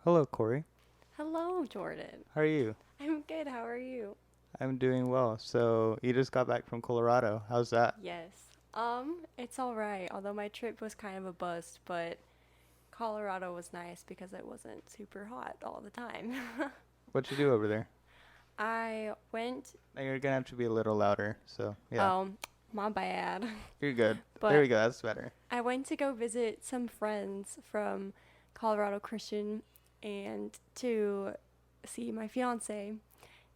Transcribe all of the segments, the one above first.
Hello, Corey. Hello, Jordan. How are you? I'm good. How are you? I'm doing well. So, you just got back from Colorado. How's that? Yes. it's all right. Although my trip was kind of a bust, but Colorado was nice because it wasn't super hot all the time. What'd you do over there? I went, Now you're gonna have to be a little louder. So, yeah. um, my bad. You're good. There But we go. That's better. I went to go visit some friends from Colorado Christian and to see my fiance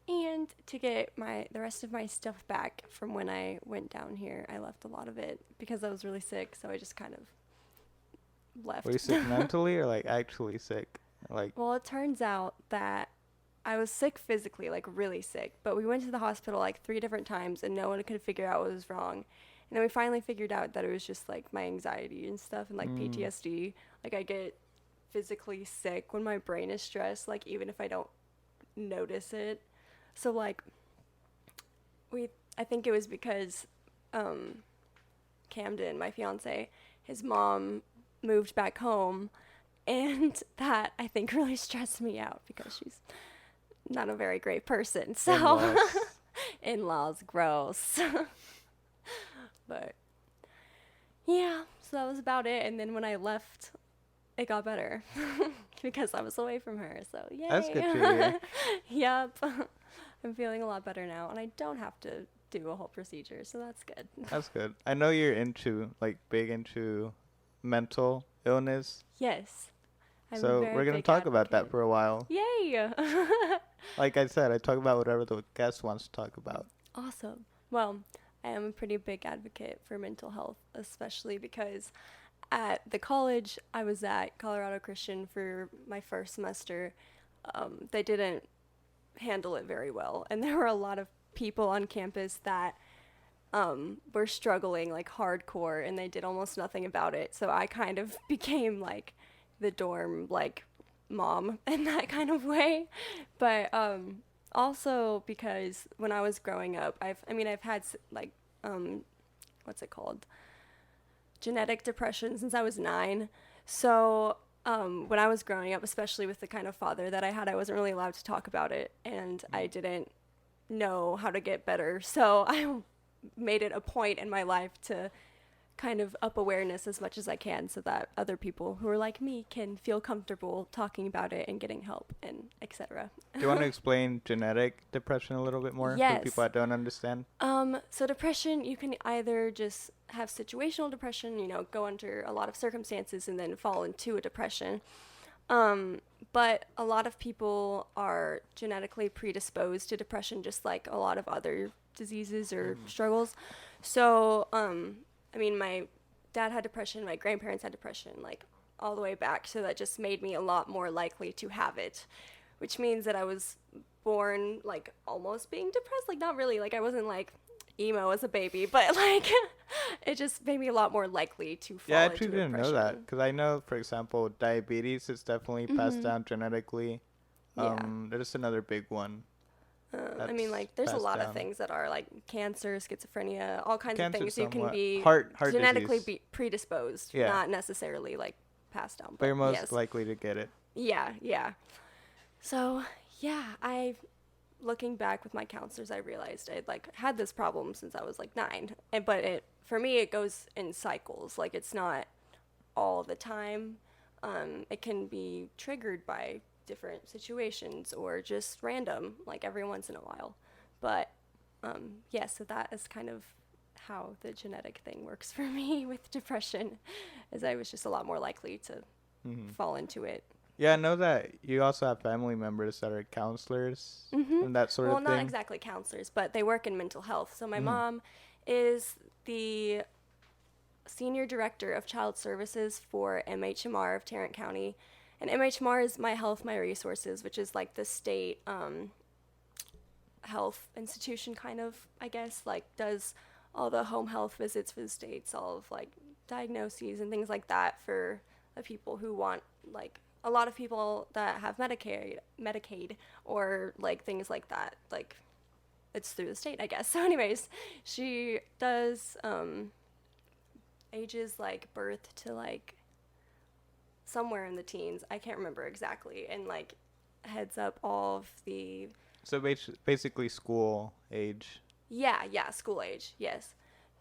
and to get the rest of my stuff back from when I went down here. I left a lot of it because I was really sick, so I just kind of Were you left. sick mentally or like actually sick? Like, Well, it turns out that I was sick physically, like really sick, but we went to the hospital like 3 different times and no one could figure out what was wrong. And then we finally figured out that it was just like my anxiety and stuff and like mm, PTSD. Like I get physically sick when my brain is stressed, like even if I don't notice it. So like we I think it was because um Camden, my fiance, his mom moved back home and that I think really stressed me out because she's not a very great person. in So laws. in-laws gross. But yeah, so that was about it and then when I left it got better because I was away from her. So That's yay. good to hear. Yep. I'm feeling a lot better now and I don't have to do a whole procedure, so that's good. That's good. I know you're into, like, big into mental illness. Yes. I'm a So, very we're gonna big talk about that advocate. for a while. Yay! Like I said, I talk about whatever the guest wants to talk about. Awesome. Well, I am a pretty big advocate for mental health, especially because at the college I was at, Colorado Christian, for my first semester, they didn't handle it very well. And there were a lot of people on campus that were struggling like hardcore and they did almost nothing about it. So I kind of became like the dorm like mom in that kind of way. But also because when I was growing up, I've had like what's it called? Genetic depression since I was 9. So when I was growing up, especially with the kind of father that I had, I wasn't really allowed to talk about it and I didn't know how to get better. So I made it a point in my life to kind of up awareness as much as I can so that other people who are like me can feel comfortable talking about it and getting help and etc. Do you want to explain genetic depression a little bit more for people Yes. that don't understand? So depression, you can either just have situational depression, go under a lot of circumstances and then fall into a depression. Um, but a lot of people are genetically predisposed to depression, just like a lot of other diseases or Mm. struggles. So, my dad had depression, my grandparents had depression, like all the way back. So that just made me a lot more likely to have it, which means that I was born like almost being depressed. Like, not really, like, I wasn't like emo as a baby, but like, it just made me a lot more likely to Yeah, I fall actually into didn't know that depression. because I know, for example, diabetes is definitely passed Mm-hmm. down genetically. Yeah. There's another big one that's Like, there's a passed lot of down. things that are like cancer, schizophrenia, all kinds of Cancer, things you can somewhat. be Heart genetically disease. predisposed, Yeah, not necessarily like passed down, but but you're most yes. likely to get it. Yeah, yeah. So, yeah, looking back with my counselors, I realized I'd like had this problem since I was like 9. But for me, it goes in cycles. Like, it's not all the time. It can be triggered by different situations or just random, like every once in a while. But yeah, so that is kind of how the genetic thing works for me with depression, as I was just a lot more likely to Hmm. fall into it. Yeah, I know that you also have family members that are counselors Mm-hmm. and that sort Well, of not thing. exactly counselors, but they work in mental health. So my Mm. mom is the senior director of child services for MHMR of Tarrant County. And MHMR is My Health, My Resources, which is like the state health institution, kind of, I guess, like does all the home health visits for the states, all of like diagnoses and things like that for the people who want, like, a lot of people that have Medicaid or like things like that. Like, it's through the state, I guess. So, anyways, she does ages like birth to like somewhere in the teens. I can't remember exactly. And like heads up all of the So basically school age. yeah, school age. Yes.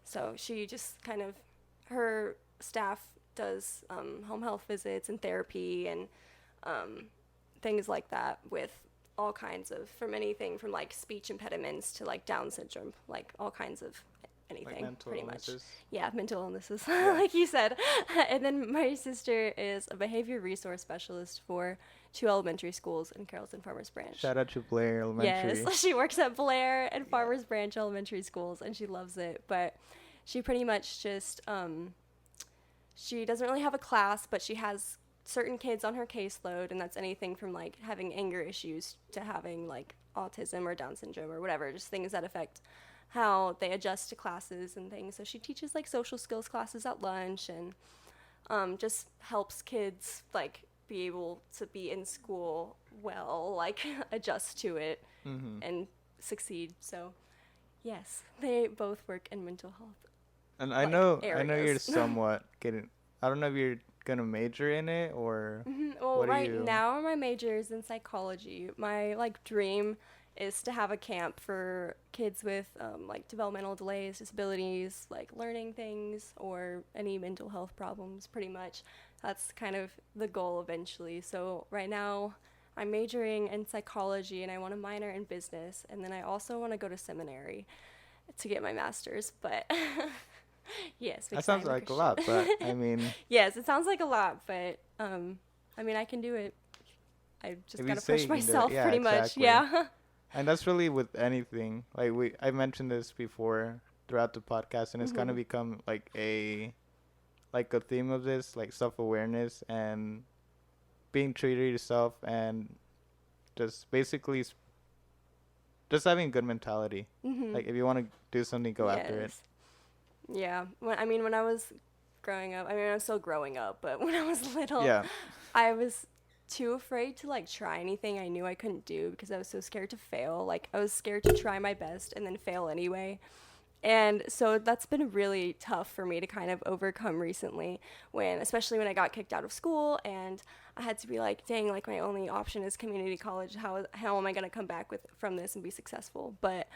So she just kind of her staff does home health visits and therapy and um, things like that with all kinds of from anything from like speech impediments to like Down syndrome, like all kinds of anything, Like mental pretty illnesses. much. Yeah, mental illnesses, Yeah. like you said. And then my sister is a behavior resource specialist for 2 elementary schools in Carrollton Farmers Branch. Shout out to Blair Elementary. Yes, she works at Blair and Yeah. Farmers Branch Elementary Schools, and she loves it. But she pretty much just she doesn't really have a class, but she has certain kids on her caseload, and that's anything from like having anger issues to having like autism or Down syndrome or whatever, just things that affect how they adjust to classes and things. So she teaches like social skills classes at lunch and just helps kids like be able to be in school well, like adjust to it Mm-hmm. and succeed. So yes, they both work in mental health. And like, I know you're areas. somewhat getting. I don't know if you're gonna major in it or Well, what are right you? now my major is in psychology. My like dream is to have a camp for kids with like developmental delays, disabilities, like learning things, or any mental health problems. Pretty much, that's kind of the goal eventually. So right now, I'm majoring in psychology, and I want to minor in business, and then I also want to go to seminary to get my master's. But yes, That because sounds I'm like a Christian. lot, but I mean, Yes, it sounds like a lot, but I mean, I can do it. I just if you gotta say push you can do it, myself yeah, pretty much. exactly. Yeah. And that's really with anything. Like I mentioned this before throughout the podcast, and it's kind of become like a theme of this, like self-awareness and being true to yourself, and just basically just having a good mentality. Like if you want to do something, go after it. Yes. Yeah. When I was growing up, I mean, I'm still growing up, but when I was little, Yeah. I was too afraid to like try anything I knew I couldn't do because I was so scared to fail. Like I was scared to try my best and then fail anyway. And so that's been really tough for me to kind of overcome recently especially when I got kicked out of school and I had to be like, dang, like my only option is community college. How am I going to come back from this and be successful? But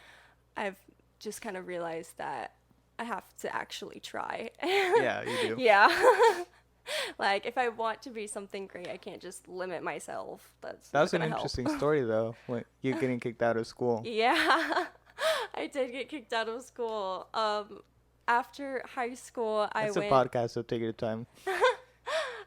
I've just kind of realized that I have to actually try. Yeah, you do. Yeah. Like if I want to be something great, I can't just limit myself. That's That was not an gonna help. interesting story, though, when you getting kicked out of school. Yeah. I did get kicked out of school. After high school, It's a podcast, so take your time.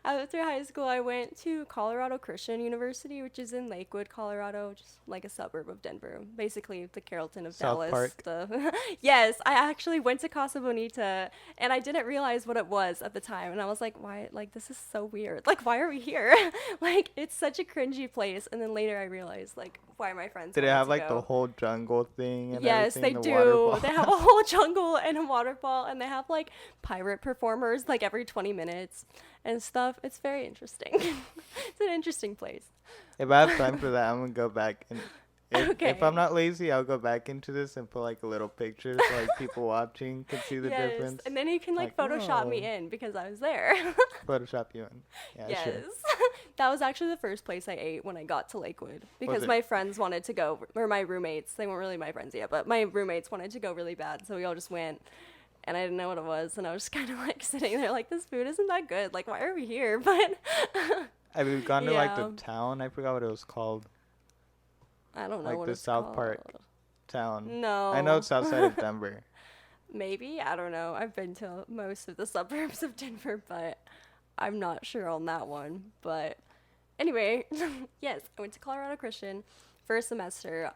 After high school, I went to Colorado Christian University, which is in Lakewood, Colorado, just like a suburb of Denver, basically the Carrollton of South Dallas. Park. Yes, I actually went to Casa Bonita, and I didn't realize what it was at the time, and I was like, why? Like, this is so weird. Like, why are we here? Like, it's such a cringy place. And then later I realized, like, why my friends Did it wanted have to like go. the whole jungle thing and Yes, everything? they the do. waterfall? They have a whole jungle and a waterfall, and they have like pirate performers like every 20 minutes and stuff. It's very interesting. It's an interesting place. If I have time for that, I'm gonna go back and if Okay. I'm not lazy, I'll go back into this and put like a little picture so like people watching can see the Yes, difference. and then you can like Like, Photoshop me whoa. in because I was there. Photoshop you in. Yeah, Yes. sure. That was actually the first place I ate when I got to Lakewood because it? my friends wanted to go, or my roommates. They weren't really my friends yet, but my roommates wanted to go really bad, so we all just went. And I didn't know what it was, and I was kind of like sitting there like, this food isn't that good. Like, why are we here? But Have you gone to like the Yeah. town? I forgot what it was called. I don't know Like what the it's South called. Park town. No. I know it's outside of Denver. Maybe, I don't know. I've been to most of the suburbs of Denver, but I'm not sure on that one. But anyway, yes, I went to Colorado Christian first semester.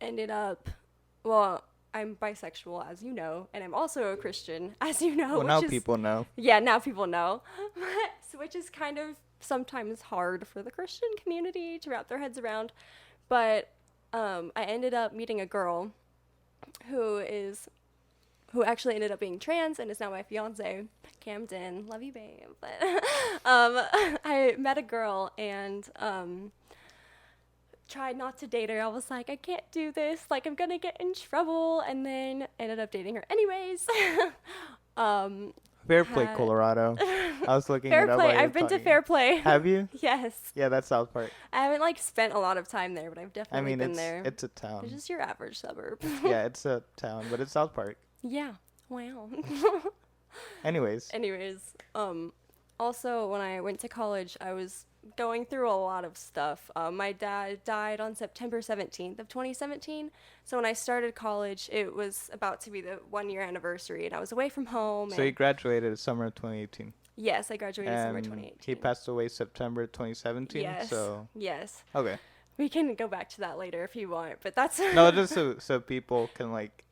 Ended up, well, I'm bisexual, as you know, and I'm also a Christian, as you know. Well, now which is, people know. Yeah, now people know. So, which is kind of sometimes hard for the Christian community to wrap their heads around. But I ended up meeting a girl who actually ended up being trans and is now my fiance, Camden. Love you, babe. But I met a girl and tried not to date her. I was like, I can't do this. Like, I'm gonna get in trouble. And then ended up dating her anyways. Fair Play, had Colorado. I was looking Fair it up Play. while you were I've been to talking. Fair Play. Have you? Yes. Yeah, that's South Park. I haven't like spent a lot of time there, but I've I definitely mean, been there. it's a It's town. just your average suburb. Yeah, it's a town, but it's South Park. Yeah. Wow. Anyways, Anyways, also when I went to college, I was going through a lot of stuff. My dad died on September 17th of 2017. So when I started college, it was about to be the 1 year anniversary, and I was away from home. so he graduated summer of 2018. Yes, I graduated summer And 2018. he passed away September 2017. Yes. So Yes. okay. We can go back to that later if you want, but that's No, just so people can like.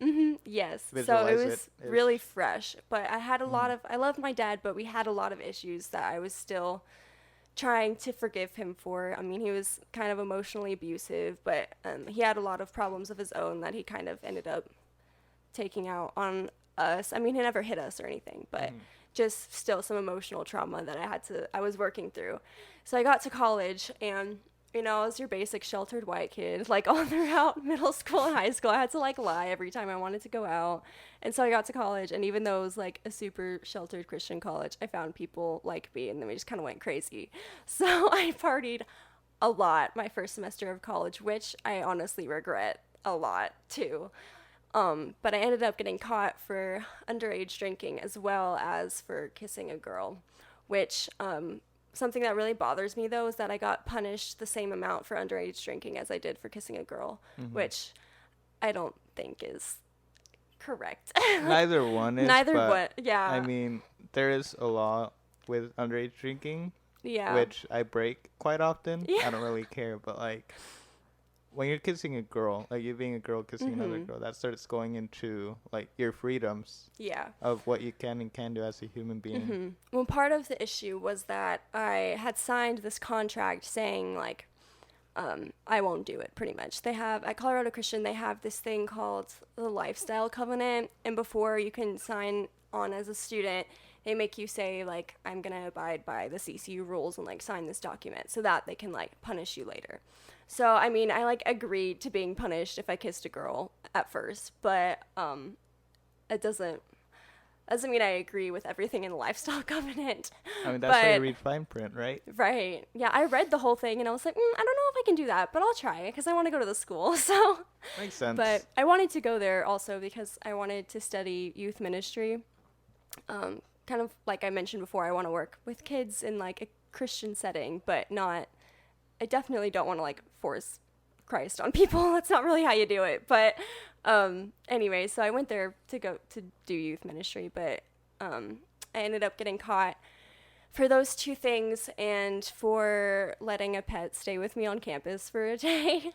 Yes. So Visualize it was it. really fresh, but I had a lot of I loved my dad, but we had a lot of issues that I was still trying to forgive him for. I mean, he was kind of emotionally abusive, but he had a lot of problems of his own that he kind of ended up taking out on us. I mean, he never hit us or anything, but just still some emotional trauma that I was working through. So I got to college, and I was your basic sheltered white kid, like all throughout middle school and high school. I had to like lie every time I wanted to go out. And so I got to college, and even though it was like a super sheltered Christian college, I found people like me, and then we just kind of went crazy. So I partied a lot my first semester of college, which I honestly regret a lot too. But I ended up getting caught for underage drinking as well as for kissing a girl, which something that really bothers me, though, is that I got punished the same amount for underage drinking as I did for kissing a girl, which I don't think is correct. Neither one is. Neither but, one. Yeah. I mean, there is a law with underage drinking, Yeah. which I break quite often. Yeah. I don't really care, but like when you're kissing a girl, like you being a girl kissing another girl, that starts going into like your freedoms Yeah. of what you can and can't do as a human being. Well, part of the issue was that I had signed this contract saying, like, I won't do it, pretty much. They have, at Colorado Christian, they have this thing called the Lifestyle Covenant, and before you can sign on as a student, they make you say, like, I'm going to abide by the CCU rules and, like, sign this document so that they can, like, punish you later. So, I mean, I, like, agreed to being punished if I kissed a girl at first, but it doesn't mean I agree with everything in the Lifestyle Covenant. I mean, that's why you read fine print, right? Right. Yeah, I read the whole thing, and I was like, I don't know if I can do that, but I'll try it because I want to go to the school. So, Makes sense. but I wanted to go there also because I wanted to study youth ministry. Kind of like I mentioned before, I want to work with kids in like a Christian setting, but not. I definitely don't want to like force Christ on people. That's not really how you do it. But anyway, so I went there to go to do youth ministry, but I ended up getting caught for those two things and for letting a pet stay with me on campus for a day,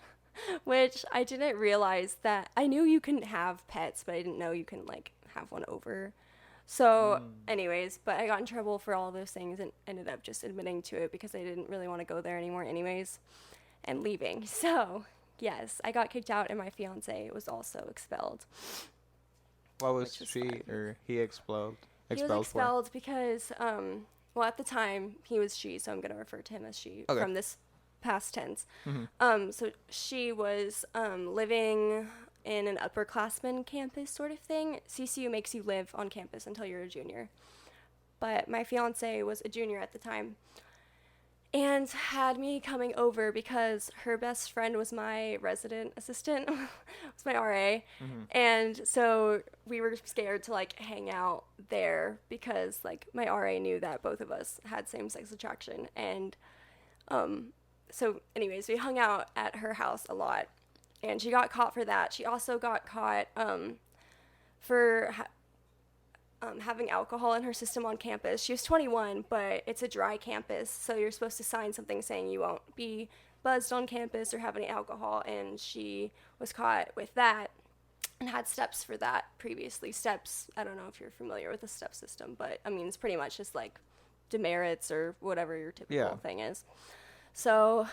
which I didn't realize that I knew you can have pets, but I didn't know you can like have one over. So anyways, but I got in trouble for all of those things and ended up just admitting to it because I didn't really want to go there anymore anyways and leaving. So yes, I got kicked out and my fiance was also expelled. What was she or he expelled He was expelled because, well, at the time he was she, so I'm going to refer to him as she from this past tense. So she was living in an upperclassman campus sort of thing. CCU makes you live on campus until you're a junior. But my fiance was a junior at the time and had me coming over because her best friend was my resident assistant, was my RA. And so we were scared to like hang out there because like my RA knew that both of us had same-sex attraction. And so anyways, we hung out at her house a lot. And she got caught for that. She also got caught for having alcohol in her system on campus. She was 21, but it's a dry campus, so you're supposed to sign something saying you won't be buzzed on campus or have any alcohol, and she was caught with that and had steps for that previously. Steps, I don't know if you're familiar with the step system, but I mean, it's pretty much just like demerits or whatever your typical thing is. So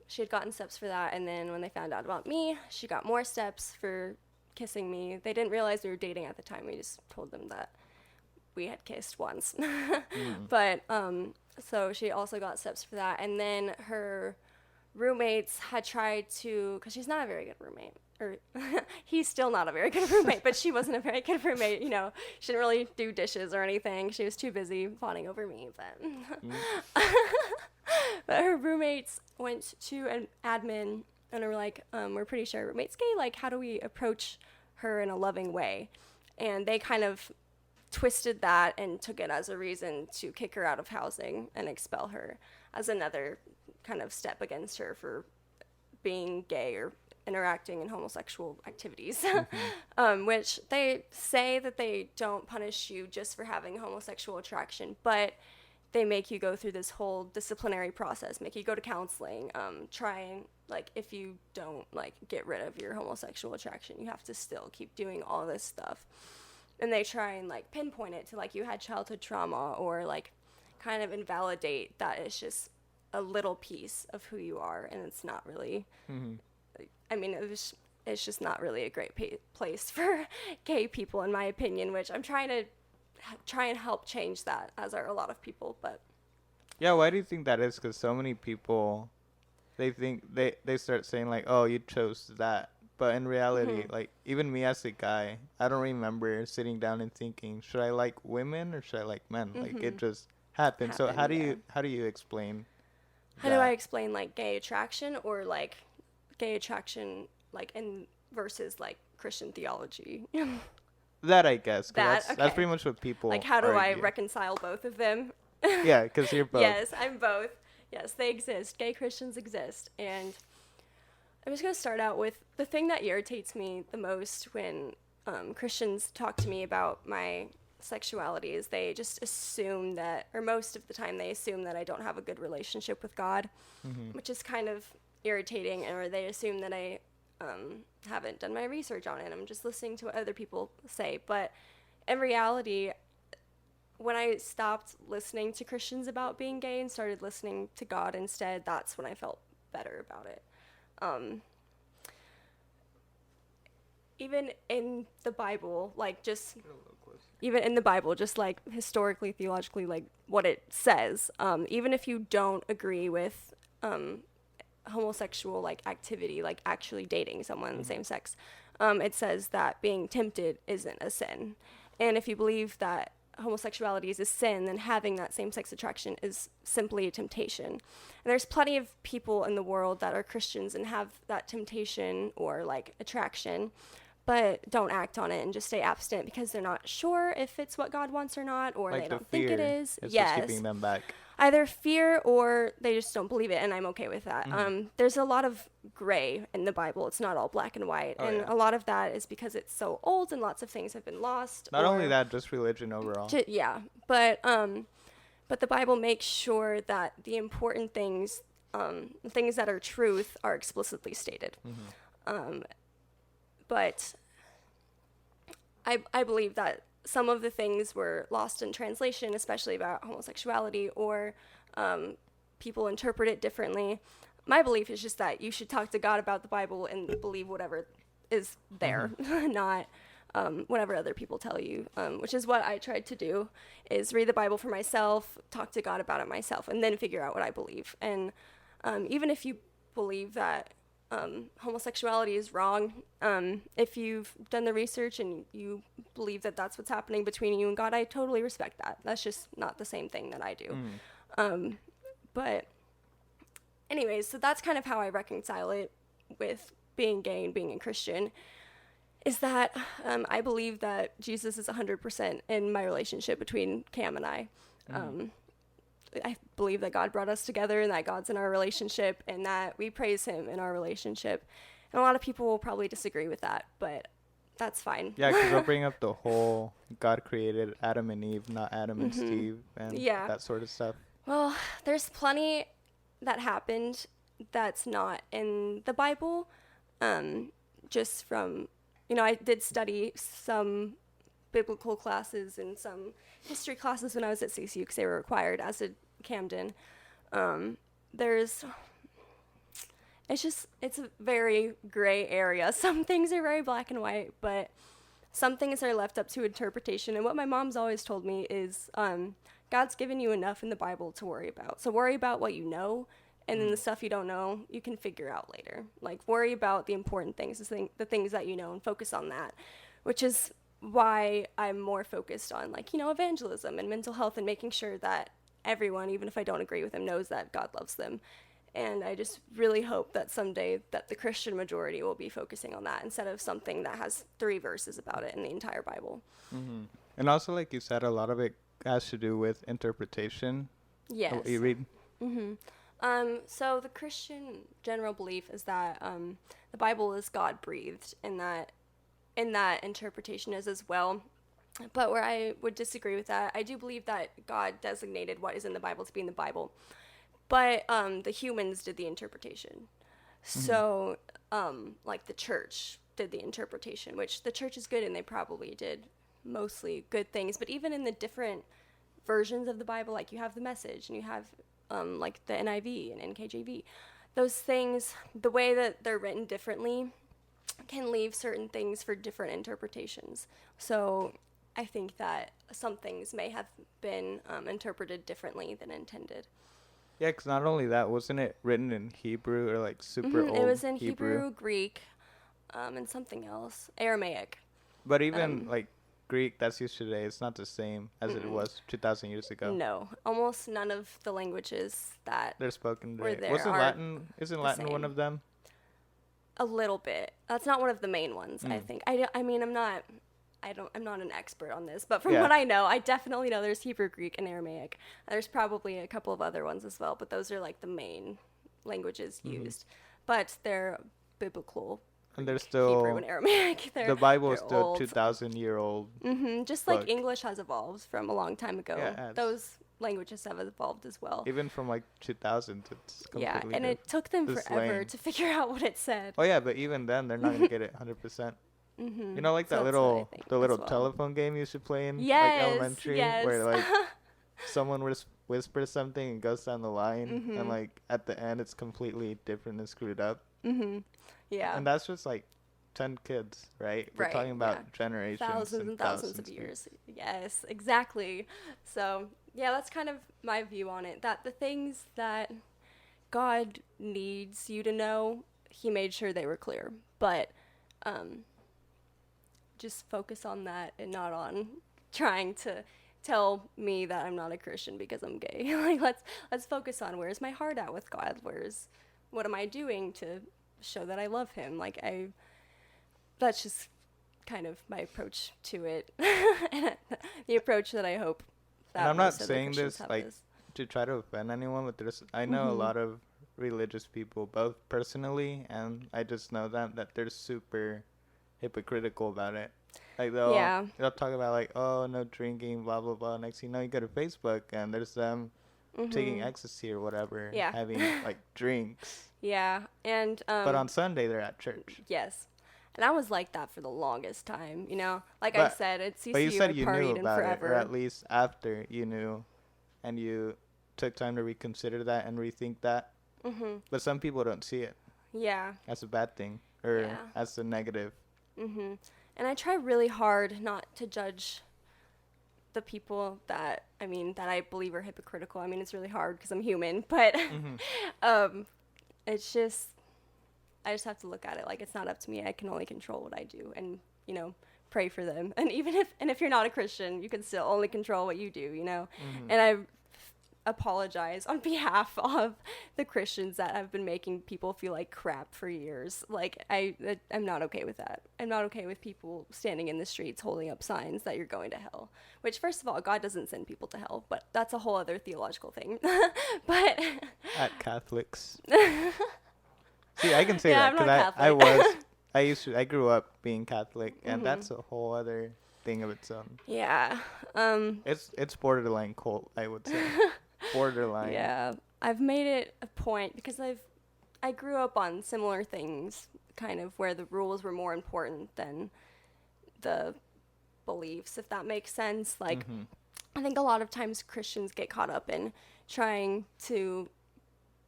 she had gotten steps for that, and then when they found out about me, she got more steps for kissing me. They didn't realize we were dating at the time. We just told them that we had kissed once. But so she also got steps for that. And then her roommates had tried to, because she's not a very good roommate, or he's still not a very good roommate, but she wasn't a very good roommate. You know, she didn't really do dishes or anything. She was too busy fawning over me. But her roommates went to an admin and were like, we're pretty sure our roommate's gay. Like, how do we approach her in a loving way? And they kind of twisted that and took it as a reason to kick her out of housing and expel her as another kind of step against her for being gay or interacting in homosexual activities. Which they say that they don't punish you just for having homosexual attraction, but they make you go through this whole disciplinary process, make you go to counseling, try and, like, if you don't, like, get rid of your homosexual attraction, you have to still keep doing all this stuff. And they try and, like, pinpoint it to, like, you had childhood trauma, or, like, kind of invalidate that it's just a little piece of who you are, and it's not really, I mean, it's just not really a great place for gay people, in my opinion, which I'm trying and help change that, as are a lot of people. But yeah, why do you think that is? Because so many people, they think they start saying like, oh, you chose that, but in reality, like, even me as a guy, I don't remember sitting down and thinking, should I like women or should I like men? Like, it just happened. So how do you explain how do I explain, like, gay attraction, or like gay attraction, like, in versus like Christian theology? That, I guess. That's pretty much what people like, how do I argue. reconcile both of them? Yeah, because you're both. Yes, I'm both. Yes, they exist. Gay Christians exist. And I'm just going to start out with the thing that irritates me the most when Christians talk to me about my sexuality is they just assume that, or most of the time they assume that I don't have a good relationship with God, which is kind of irritating, or they assume that I haven't done my research on it. I'm just listening to what other people say. But in reality, when I stopped listening to Christians about being gay and started listening to God instead, that's when I felt better about it. Even in the Bible, like, just like historically, theologically, like what it says, even if you don't agree with homosexual, like, activity, like actually dating someone same sex, it says that being tempted isn't a sin. And if you believe that homosexuality is a sin, then having that same-sex attraction is simply a temptation. And there's plenty of people in the world that are Christians and have that temptation or, like, attraction, but don't act on it and just stay abstinent because they're not sure if it's what God wants or not, or like they don't think it is. It's just keeping them back. Either fear or they just don't believe it, and I'm okay with that. There's a lot of gray in the Bible. It's not all black and white, a lot of that is because it's so old and lots of things have been lost. Not only that, just religion overall. But the Bible makes sure that the important things, things that are truth, are explicitly stated. But I believe that some of the things were lost in translation, especially about homosexuality, or people interpret it differently. My belief is just that you should talk to God about the Bible and believe whatever is there, not whatever other people tell you, which is what I tried to do, is read the Bible for myself, talk to God about it myself, and then figure out what I believe. And even if you believe that homosexuality is wrong, if you've done the research and you believe that that's what's happening between you and God, I totally respect that. That's just not the same thing that I do. But anyways, so that's kind of how I reconcile it with being gay and being a Christian, is that I believe that Jesus is 100% in my relationship between Cam and I. I believe that God brought us together and that God's in our relationship and that we praise him in our relationship. And a lot of people will probably disagree with that, but that's fine. Yeah, because they'll bring up the whole God created Adam and Eve, not Adam and Steve, and that sort of stuff. Well, there's plenty that happened that's not in the Bible. Just from, I did study some biblical classes and some history classes when I was at CCU because they were required, as did Camden. It's a very gray area. Some things are very black and white, but some things are left up to interpretation. And what my mom's always told me is God's given you enough in the Bible to worry about. So worry about what you know And then the stuff you don't know, you can figure out later. Like, worry about the important things, the things that you know, and focus on that, which is why I'm more focused on, like, you know, evangelism and mental health and making sure that everyone, even if I don't agree with them, knows that God loves them. And I just really hope that someday that the Christian majority will be focusing on that instead of something that has 3 verses about it in the entire Bible. Mm-hmm. And also, like you said, a lot of it has to do with interpretation. Yes. What you read. Mm-hmm. So the Christian general belief is that the Bible is God-breathed, and that interpretation is as well. But where I would disagree with that, I do believe that God designated what is in the Bible to be in the Bible. But the humans did the interpretation. So, like, the church did the interpretation, which the church is good, and they probably did mostly good things. But even in the different versions of the Bible, like, you have the Message, and you have, like, the NIV and NKJV. Those things, the way that they're written differently, can leave certain things for different interpretations. So I think that some things may have been interpreted differently than intended. Yeah, because not only that, wasn't it written in Hebrew or like super old? It was in Hebrew, Greek, and something else, Aramaic. But even like Greek that's used today, it's not the same as it was 2,000 years ago. No, almost none of the languages that they're spoken were today. there Wasn't are Latin? Isn't the Latin one same. of them? A little bit. That's not one of the main ones. I think. I mean, I'm not an expert on this, but from what I know, I definitely know there's Hebrew, Greek, and Aramaic. There's probably a couple of other ones as well, but those are like the main languages used. But they're biblical. And they're still Hebrew and Aramaic. The Bible is still old. 2,000-year-old. Just book. like English has evolved from a long time ago. Yeah, those languages have evolved as well. Even from like 2000, it's completely Yeah, and it took them forever to figure out what it said. Oh yeah, but even then, they're not gonna get it 100%. You know, like So that little telephone game you used to play in like elementary, where like someone whispers something and goes down the line, and like at the end it's completely different and screwed up. Yeah. And that's just like 10 kids, right? We're talking about generations, thousands and thousands of years. Yes, exactly. So yeah, that's kind of my view on it. That the things that God needs you to know, He made sure they were clear. But just focus on that and not on trying to tell me that I'm not a Christian because I'm gay. Like let's focus on where's my heart at with God? What am I doing to show that I love Him? Like that's just kind of my approach to it. And the approach that I hope that and I'm not most of the saying Christians this have like is. to try to offend anyone, but I know a lot of religious people, both personally and I just know them, that they're super hypocritical about it. Like they'll talk about like, oh, no drinking, blah blah blah. Next thing you know, you go to Facebook and there's them taking ecstasy or whatever, having like drinks. Yeah, and but on Sunday they're at church. Yes. And I was like that for the longest time, you know. Like I said, it's CCU, but you said you partied knew about forever. it, or at least after you knew, and you took time to reconsider that and rethink that. But some people don't see it. Yeah. As a bad thing or as a negative. And I try really hard not to judge the people that I believe are hypocritical. I mean, it's really hard because I'm human, but it's just, I just have to look at it like it's not up to me. I can only control what I do and, you know, pray for them. And even if you're not a Christian, you can still only control what you do, you know? And I apologize on behalf of the Christians that have been making people feel like crap for years. Like, I'm not okay with that. I'm not okay with people standing in the streets holding up signs that you're going to hell. Which, first of all, God doesn't send people to hell, but that's a whole other theological thing. But at Catholics. See, I can say that because I grew up being Catholic, and that's a whole other thing of its own. Yeah. It's borderline cult, I would say. Borderline. Yeah. I've made it a point because I grew up on similar things, kind of where the rules were more important than the beliefs, if that makes sense. Like, I think a lot of times Christians get caught up in trying to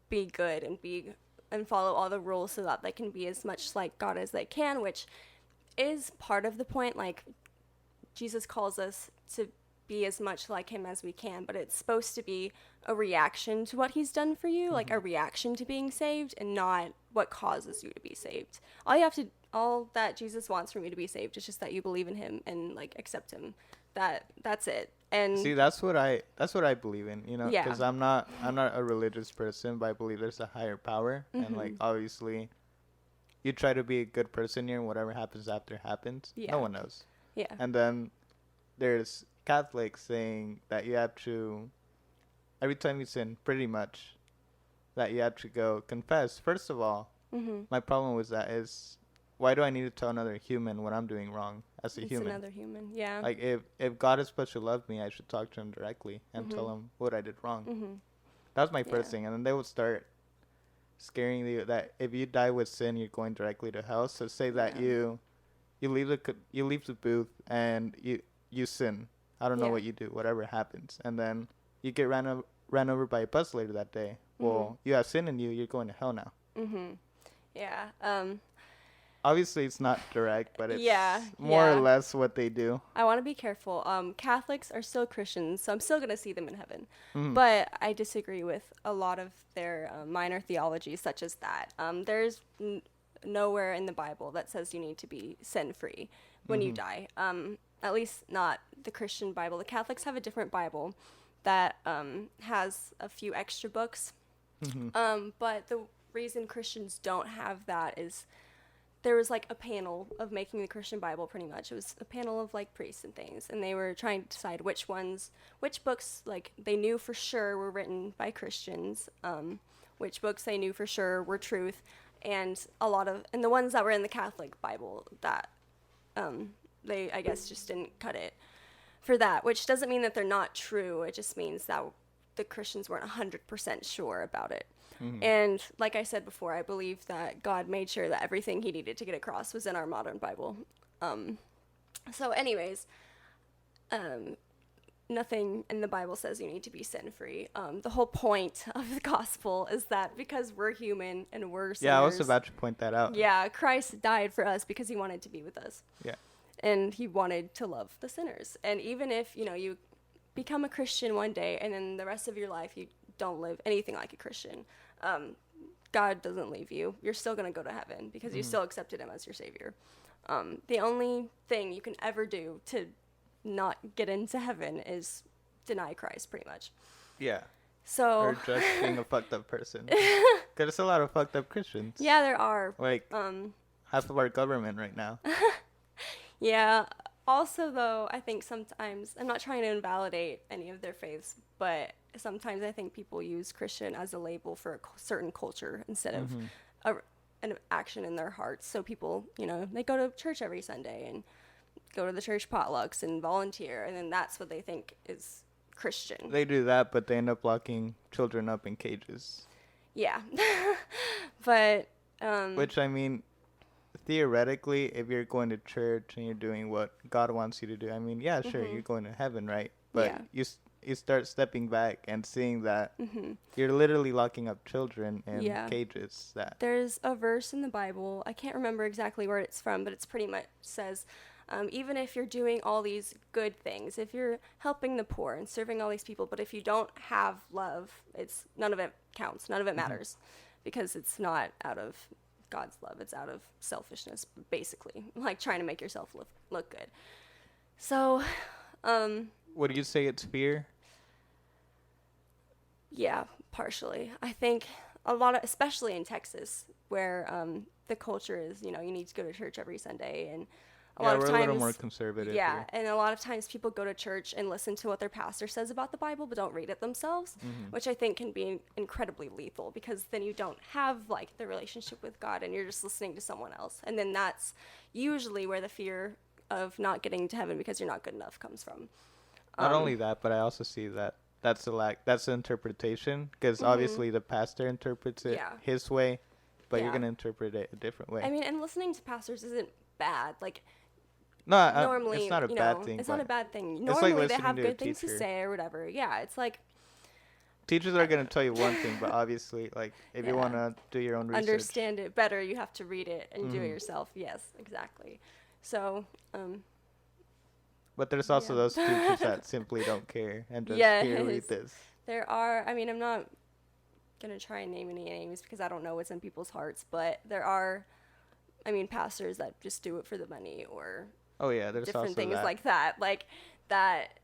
be good and follow all the rules so that they can be as much like God as they can, which is part of the point. Like, Jesus calls us to be as much like him as we can, but it's supposed to be a reaction to what he's done for you, like a reaction to being saved, and not what causes you to be saved. All that Jesus wants from you to be saved is just that you believe in him and like accept him. That's it. And See, that's what I believe in, you know, Yeah. because I'm not a religious person, but I believe there's a higher power, and like obviously, you try to be a good person here, and whatever happens after happens. Yeah. No one knows. yeah. And then there's Catholics saying that you have to, every time you sin, pretty much, that you have to go confess. First of all, my problem with that is, why do I need to tell another human what I'm doing wrong as a It's human? another human. Yeah. Like, if God is supposed to love me, I should talk to him directly and tell him what I did wrong. That was my first Yeah. thing. And then they would start scaring you that if you die with sin, you're going directly to hell. So say that Yeah. you leave the booth and you sin. I don't know Yeah. what you do, whatever happens. And then you get ran over by a bus later that day. Well, you have sin in you, you're going to hell now. Yeah. Obviously, it's not direct, but it's Yeah, more or yeah. less what they do. I want to be careful. Catholics are still Christians, so I'm still gonna see them in heaven. Mm-hmm. But I disagree with a lot of their minor theologies, such as that. There's nowhere in the Bible that says you need to be sin-free when you die. At least not the Christian Bible. The Catholics have a different Bible that has a few extra books. But the reason Christians don't have that is there was like a panel of making the Christian Bible. Pretty much it was a panel of like priests and things, and they were trying to decide which books like they knew for sure were written by Christians, which books they knew for sure were truth, and the ones that were in the Catholic Bible that they, I guess, just didn't cut it for that, which doesn't mean that they're not true. It just means that the Christians weren't 100% sure about it. And like I said before, I believe that God made sure that everything he needed to get across was in our modern Bible. So anyways, nothing in the Bible says you need to be sin-free. The whole point of the gospel is that because we're human and we're sinners, Yeah, I was about to point that out. yeah, Christ died for us because he wanted to be with us. Yeah. And he wanted to love the sinners. And even if, you become a Christian one day and then the rest of your life you don't live anything like a Christian, God doesn't leave you. You're still going to go to heaven because you still accepted him as your savior. The only thing you can ever do to not get into heaven is deny Christ, pretty much. Yeah. So Or just being a fucked up person. Because there's a lot of fucked up Christians. yeah, there are. Like, half of our government right now. Yeah. Also, though, I think sometimes, I'm not trying to invalidate any of their faiths, but sometimes I think people use Christian as a label for a certain culture instead of an action in their hearts. So people, they go to church every Sunday and go to the church potlucks and volunteer, and then that's what they think is Christian. They do that, but they end up locking children up in cages. Yeah. But, Which, I mean, theoretically, if you're going to church and you're doing what God wants you to do, I mean, yeah, sure, you're going to heaven, right? But Yeah. you start stepping back and seeing that you're literally locking up children in cages. There's a verse in the Bible, I can't remember exactly where it's from, but it's pretty much says, even if you're doing all these good things, if you're helping the poor and serving all these people, but if you don't have love, none of it counts, none of it matters, because it's not out of God's love, it's out of selfishness, basically, like trying to make yourself look good. So, Would you say it's fear? yeah, partially. I think a lot of, especially in Texas, where the culture is, you need to go to church every Sunday, and a lot of we're times, a little more conservative yeah, here. and a lot of times people go to church and listen to what their pastor says about the Bible, but don't read it themselves, which I think can be incredibly lethal, because then you don't have like the relationship with God, and you're just listening to someone else, and then that's usually where the fear of not getting to heaven because you're not good enough comes from. Not only that, but I also see that that's the interpretation, because obviously the pastor interprets it his way, but you're going to interpret it a different way. I mean, and listening to pastors isn't bad. Like, no, normally, it's not a bad thing. It's not a bad thing. It's Normally, like they have listening to a good things to teacher. say or whatever. Yeah, it's like Teachers are going to tell you one thing, but obviously, like, if you want to do your own research. Understand it better, you have to read it and do it yourself. Yes, exactly. So, But But there's also those teachers that simply don't care and just here read Yes. this. There are, I mean, I'm not going to try and name any names because I don't know what's in people's hearts, but there are, I mean, pastors that just do it for the money or Oh yeah, there's different also things that. like that. Like that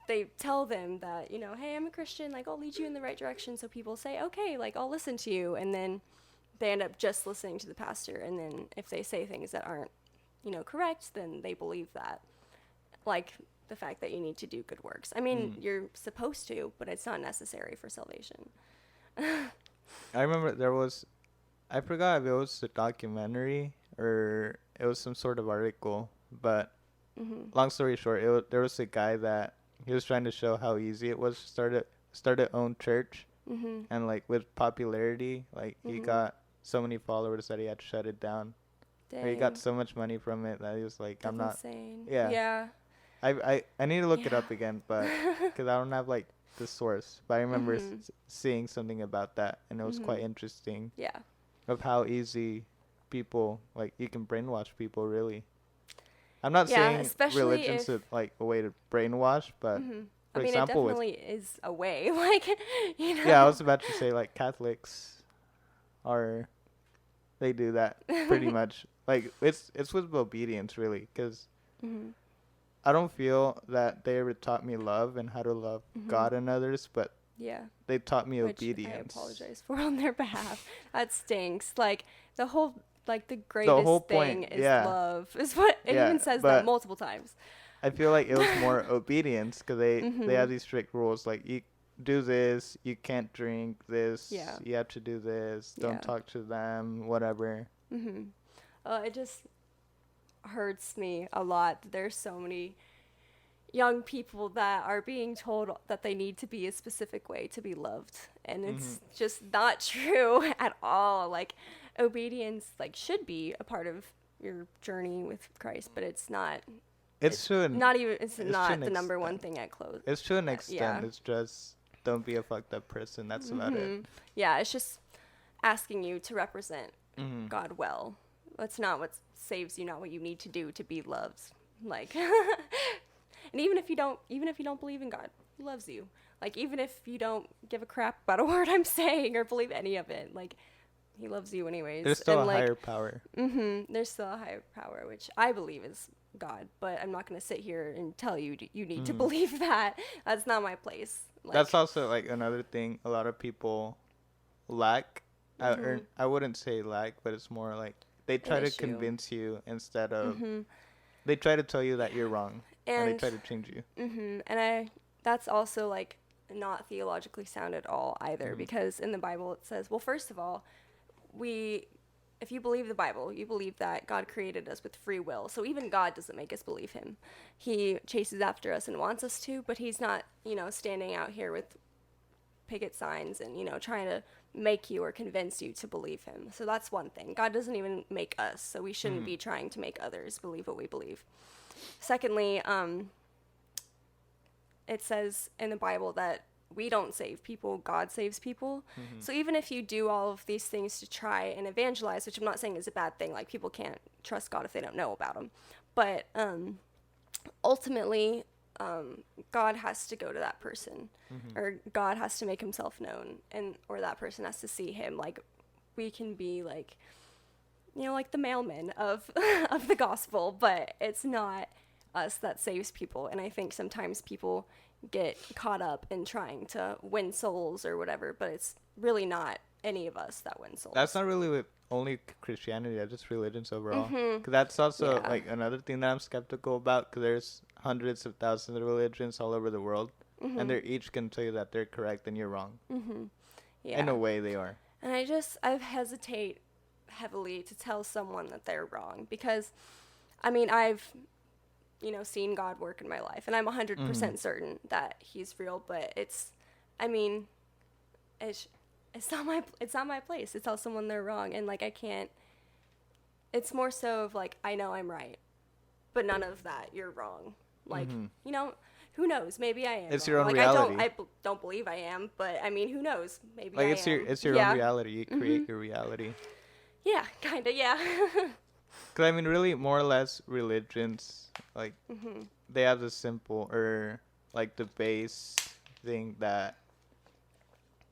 they tell them that, you know, hey, I'm a Christian, like I'll lead you in the right direction. So people say, okay, like I'll listen to you. And then they end up just listening to the pastor. And then if they say things that aren't, you know, correct, then they believe that. Like the fact that you need to do good works. I mean, you're supposed to, but it's not necessary for salvation. I remember there was, I forgot if it was a documentary or it was some sort of article, but long story short, there was a guy that he was trying to show how easy it was to start a own church, and like with popularity, like he got so many followers that he had to shut it down. Dang. Or he got so much money from it that he was like, That's I'm not. insane. Yeah. Yeah. I need to look it Yeah. up again, but because I don't have like the source, but I remember seeing something about that, and it was quite interesting Yeah. of how easy people like you can brainwash people. Really, I'm not Yeah, saying especially religion's if like a way to brainwash, but I for mean, example, it with definitely is a way. Like, you know. yeah, I was about to say like Catholics are they do that pretty much. Like it's with obedience really, because I don't feel that they ever taught me love and how to love God and others, but Yeah. they taught me Which obedience. I apologize for on their behalf. That stinks. Like the whole the The greatest whole thing point, is yeah. love. Is what it Yeah, even says that but multiple times. I feel like it was more obedience because they have these strict rules like you do this, you can't drink this, Yeah. you have to do this, don't Yeah. talk to them, whatever. It just hurts me a lot that there's so many young people that are being told that they need to be a specific way to be loved, and it's just not true at all. Like obedience should be a part of your journey with Christ, but it's not. It's to an not even it's it's to not an the number one extent. thing at close. It's to an extent. yeah. It's just don't be a fucked up person. That's about it. Yeah, it's just asking you to represent God well. That's not what saves you, not what you need to do to be loved. Like and even if you don't believe in God, he loves you. Like even if you don't give a crap about a word I'm saying or believe any of it, like he loves you anyways. There's still and a higher power. There's still a higher power, which I believe is God, but I'm not going to sit here and tell you you need to believe that. That's not my place. Like, That's also like another thing a lot of people lack. Or I wouldn't say lack, but it's more like they try to issue. convince you instead of they try to tell you that you're wrong and they try to change you. And that's also like not theologically sound at all either, because in the Bible it says, well, first of all, if you believe the Bible, you believe that God created us with free will. So even God doesn't make us believe him. He chases after us and wants us to, but he's not, standing out here with picket signs and, trying to make you or convince you to believe him. So that's one thing. God doesn't even make us, so we shouldn't be trying to make others believe what we believe. Secondly, it says in the Bible that we don't save people, God saves people. So even if you do all of these things to try and evangelize, which I'm not saying is a bad thing, like people can't trust God if they don't know about him, but ultimately God has to go to that person, or God has to make himself known, or that person has to see him. Like we can be like the mailman of of the gospel, but it's not us that saves people. And I think sometimes people get caught up in trying to win souls or whatever, but it's really not any of us that win souls. That's not really with only Christianity, that's just religions overall. Because that's also like another thing that I'm skeptical about, because there's hundreds of thousands of religions all over the world, and they're each going to tell you that they're correct and you're wrong. Yeah. In a way they are. And I hesitate heavily to tell someone that they're wrong, because I mean I've seen God work in my life, and I'm 100% certain that he's real, but it's not my place to tell someone they're wrong. And like I can't, it's more so of like I know I'm right, but none of that, you're wrong. Like who knows, maybe I am it's wrong. your own like reality. I don't believe I am, but I mean who knows, maybe like I it's am. it's your own reality. You create your reality. Yeah, kind of. Yeah. Because I mean really more or less religions like they have this simple or like the base thing that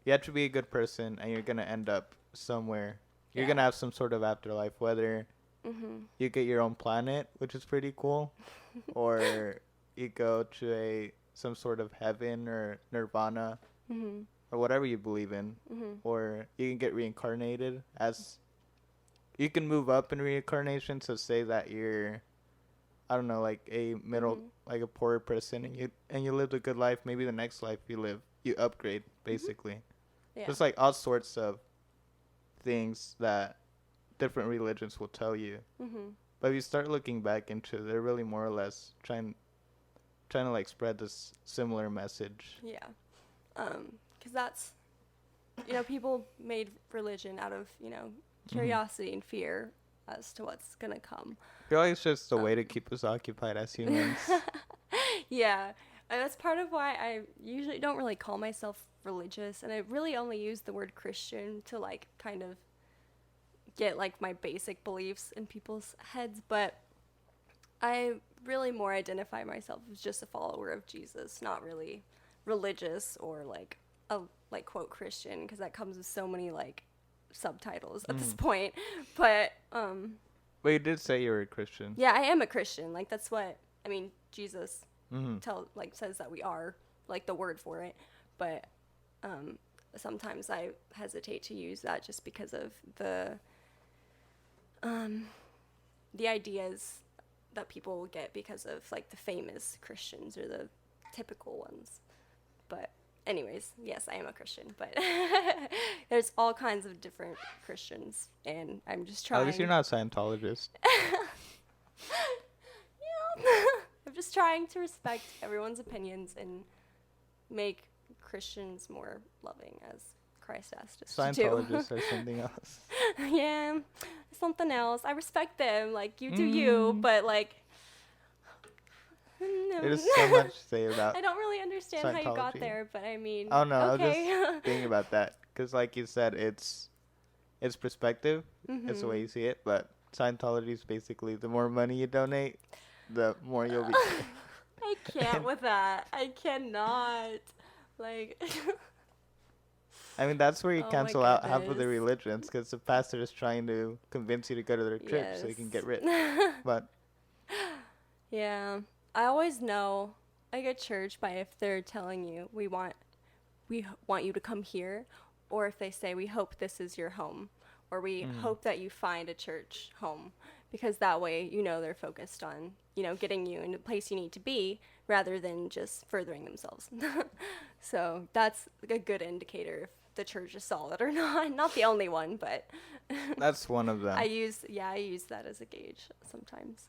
you have to be a good person and you're gonna end up somewhere. You're Yeah. gonna have some sort of afterlife, whether Mhm. you get your own planet, which is pretty cool, or you go to a some sort of heaven or nirvana Mhm. or whatever you believe in, Mhm. or you can get reincarnated as you can move up in reincarnation. So say that you're, I don't know, like a middle, Mhm. like a poor person, and you lived a good life. Maybe the next life you upgrade Mhm. basically. Yeah. There's like all sorts of things that different religions will tell you. Mhm. But if you start looking back into it, they're really more or less trying to like spread this similar message. Yeah. 'Cause that's, people made religion out of, Hmm. curiosity and fear as to what's gonna come. I feel like it's just a way to Um, keep us occupied as humans. yeah, and that's part of why I usually don't really call myself religious, and I really only use the word Christian to like kind of get like my basic beliefs in people's heads, but I really more identify myself as just a follower of Jesus, not really religious or like a like quote Christian, because that comes with so many like subtitles at this Hmm. point. But But you did say you were a Christian. yeah, I am a Christian. Like that's what I mean. Jesus Hmm. says that we are like the word for it, but um, sometimes I hesitate to use that just because of um, the ideas that people will get because of like the famous Christians or the typical ones. But anyways, yes, I am a Christian, but there's all kinds of different Christians, and I'm just At least you're trying. not a Scientologist. Yeah. I'm just trying to respect everyone's opinions and make Christians more loving, as Christ asked us to do. Scientologists are something else. Yeah, something else. I respect them, like you do you, Mm. but like, no. There's so much to say about I don't really understand how you got Scientology. there, but I mean, Oh no, I was just okay. thinking about that because, like you said, it's perspective. It's the way Mhm. you see it. But Scientology is basically the more money you donate, the more you'll be. I can't And, with that. I cannot. Like, I mean, that's where you oh my cancel out half of the goodness. religions because the pastor is trying to convince you to go to their church so you can get rich. Yes. But Yeah. I always know like a church by if they're telling you we want you to come here, or if they say we hope this is your home, or we mm, hope that you find a church home, because that way they're focused on getting you in the place you need to be rather than just furthering themselves. So that's a good indicator if the church is solid or not the only one, but that's one of I them. use that as a gauge sometimes.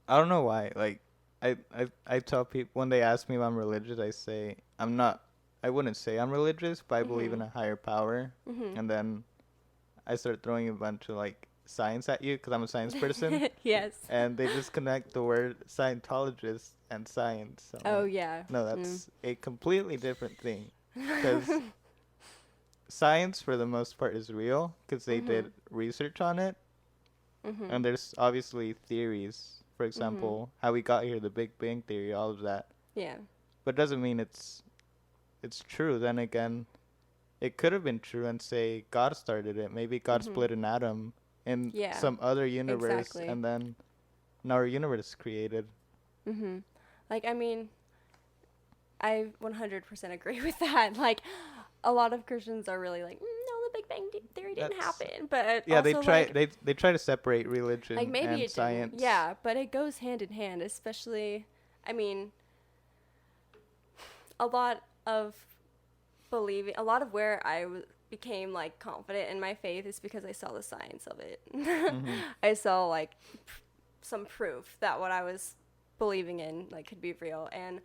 I don't know why. Like, I tell people when they ask me if I'm religious, I say I'm not. I wouldn't say I'm religious, but I believe in Mhm. a higher power. Mhm. And then I start throwing a bunch of like science at you because I'm a science person, Yes. and they just connect the word Scientologist and science. I'm Oh like, yeah. no, Mm. that's a completely different thing. Because science, for the most part, is real because they Mhm. did research on it, Mhm. and there's obviously theories. For Mhm. example, how we got here, the Big Bang theory, all of that. Yeah. But doesn't mean it's true. Then again, it could have been true and say God started it. Maybe God Mhm. split an atom in Yeah. some other universe Exactly. and then now our universe is created. Mhm. Like I mean, I 100% agree with that. Like a lot of Christians are really like, no, the Big Bang Theory didn't That's happen, but yeah, also like they try to separate like religion maybe and it didn't. science. Yeah, but it goes hand in hand, especially I mean, a lot of a lot of where became like confident in my faith is because I saw the science of it. Mhm. I saw like some proof that what I was believing in like could be real. And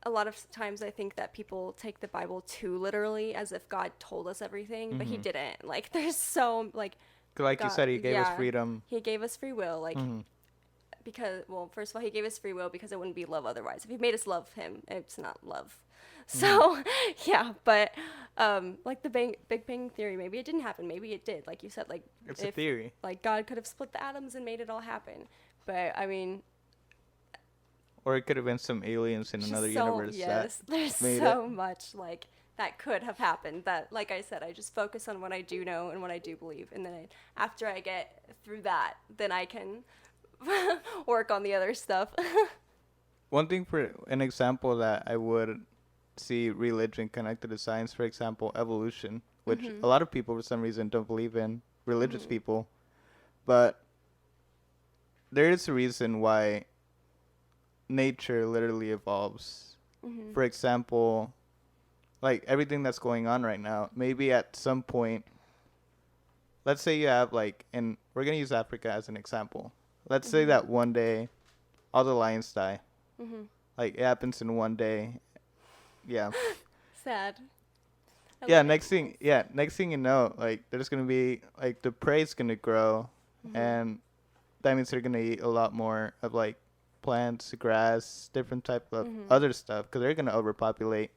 a lot of times I think that people take the Bible too literally, as if God told us everything, but he Mhm. didn't. Like there's so like 'Cause like you God, said, he gave us yeah, freedom. he gave us free will. Like Mhm. because well, first of all, he gave us free will because it wouldn't be love otherwise. If he made us love him, it's not love. Mhm. So yeah, but like the Big Bang Theory, maybe it didn't happen, maybe it did. Like you said, like It's a if theory. like God could have split the atoms and made it all happen. But I mean, Or it could have been some aliens in another universe Yes, there's made so much like that could have happened. That, like I said, I just focus on what I do know and what I do believe, and then after I get through that, then I can work on the other stuff. One thing, for an example that I would see religion connected to science, for example, evolution, which a lot of people for some reason don't believe in, religious people, but there is a reason why nature literally evolves. For example, like everything that's going on right now, maybe at some point, let's say you have like, and we're going to use Africa as an example. Let's say that one day all the lions die. Like it happens in one day. Yeah. Sad. Next thing you know, like there's going to be like the prey's going to grow, and that means they're going to eat a lot more of like plants, grass, different type of other stuff, because they're going to overpopulate.